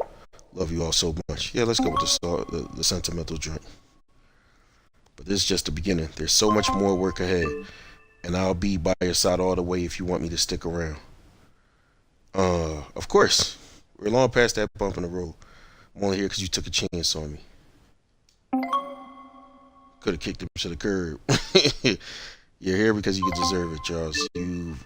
Love you all so much. Yeah, let's go with the sentimental joint. But this is just the beginning. There's so much more work ahead. And I'll be by your side all the way if you want me to stick around. Of course. We're long past that bump in the road. I'm only here because you took a chance on me. Could have kicked him to the curb. You're here because you deserve it, Charles. You've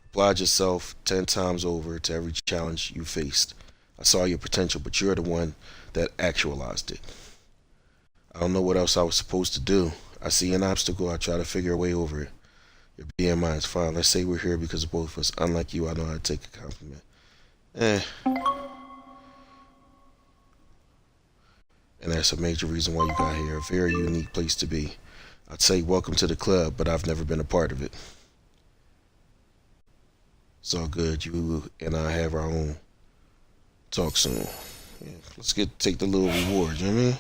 applied yourself 10 times over to every challenge you faced. I saw your potential, but you're the one that actualized it. I don't know what else I was supposed to do. I see an obstacle, I try to figure a way over it. Your BMI is fine. Let's say we're here because of both of us. Unlike you, I know how to take a compliment. And that's a major reason why you got here. A very unique place to be. I'd say welcome to the club, but I've never been a part of it. It's all good. You and I have our own talk soon. Yeah, let's take the little reward, you know what I mean?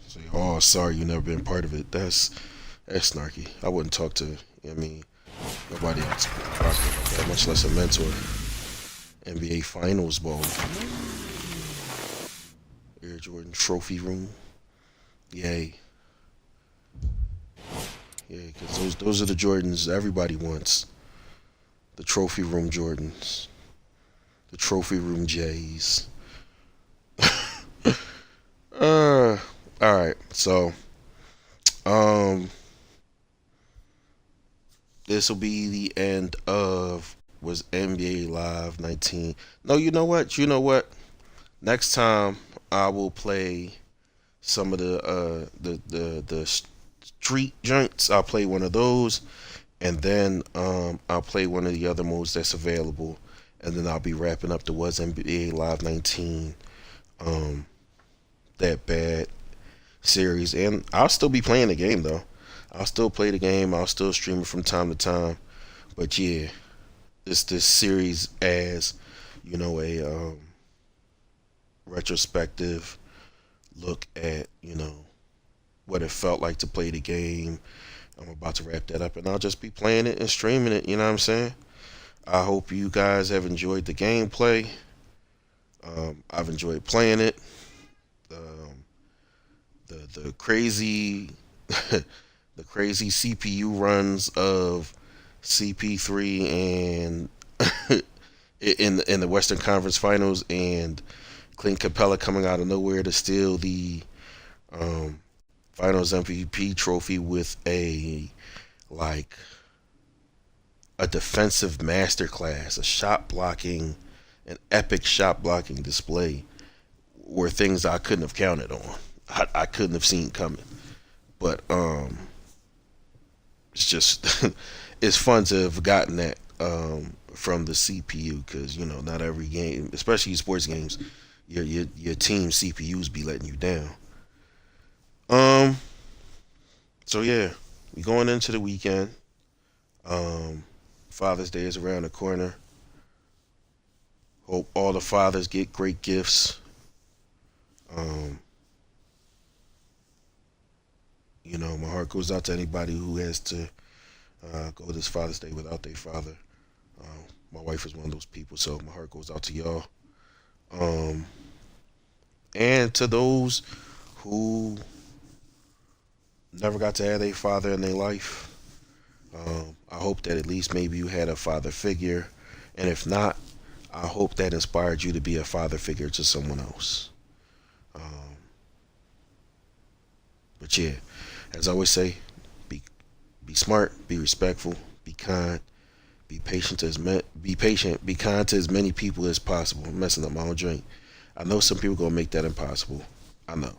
Say, oh, sorry, you never been part of it. That's snarky. I wouldn't talk to, you know what I mean, nobody else like that, much less a mentor. NBA Finals ball. Air Jordan Trophy Room. Yay. Yeah, because those are the Jordans everybody wants. The Trophy Room Jordans. The Trophy Room Jays. Alright, so this will be the end of was NBA Live 19. No, you know what? Next time I will play some of the street joints. I'll play one of those, and then I'll play one of the other modes that's available, and then I'll be wrapping up the was NBA Live 19 that bad series, and I'll still be playing the game though. I'll still play the game. I'll still stream it from time to time. But yeah, this series as a retrospective look at what it felt like to play the game. I'm about to wrap that up, and I'll just be playing it and streaming it. You know what I'm saying? I hope you guys have enjoyed the gameplay. I've enjoyed playing it. The crazy the crazy CPU runs of CP3 and in the Western Conference Finals, and Clint Capella coming out of nowhere to steal the Finals MVP trophy with a defensive masterclass, an epic shot blocking display, were things I couldn't have counted on. I couldn't have seen coming. But it's just it's fun to have gotten that from the CPU, because not every game, especially sports games, your team CPUs be letting you down. So yeah, we going into the weekend. Father's Day is around the corner. Hope all the fathers get great gifts. My heart goes out to anybody who has to go this Father's Day without their father. My wife is one of those people, so my heart goes out to y'all. And to those who never got to have a father in their life, I hope that at least maybe you had a father figure, and if not, I hope that inspired you to be a father figure to someone else. But yeah, as I always say, be smart, be respectful, be kind, be patient, be kind to as many people as possible. I'm messing up my own drink. I know some people gonna make that impossible. I know.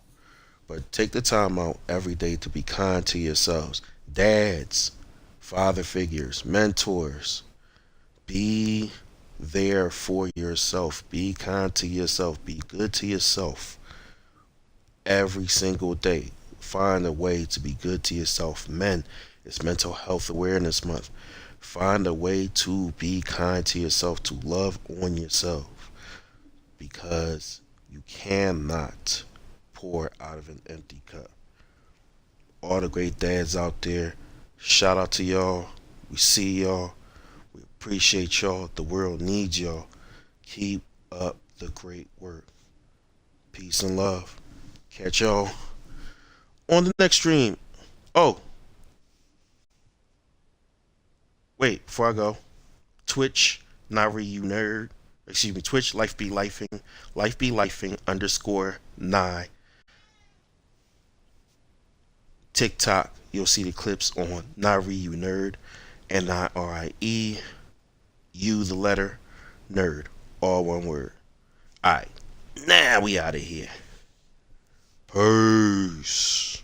But take the time out every day to be kind to yourselves. Dads, father figures, mentors. Be there for yourself. Be kind to yourself. Be good to yourself. Every single day. Find a way to be good to yourself. Men, it's Mental Health Awareness Month. Find a way to be kind to yourself, to love on yourself, because you cannot pour out of an empty cup. All the great dads out there, shout out to y'all. We see y'all. We appreciate y'all. The world needs y'all. Keep up the great work. Peace and love. Catch y'all on the next stream. Oh, wait, before I go, Twitch, Nari You Nerd. Excuse me, Twitch, Life Be Lifing _9. TikTok, you'll see the clips on Nari You Nerd, NIRIE, you the letter, nerd, all one word. Alright, now we out of here. Peace.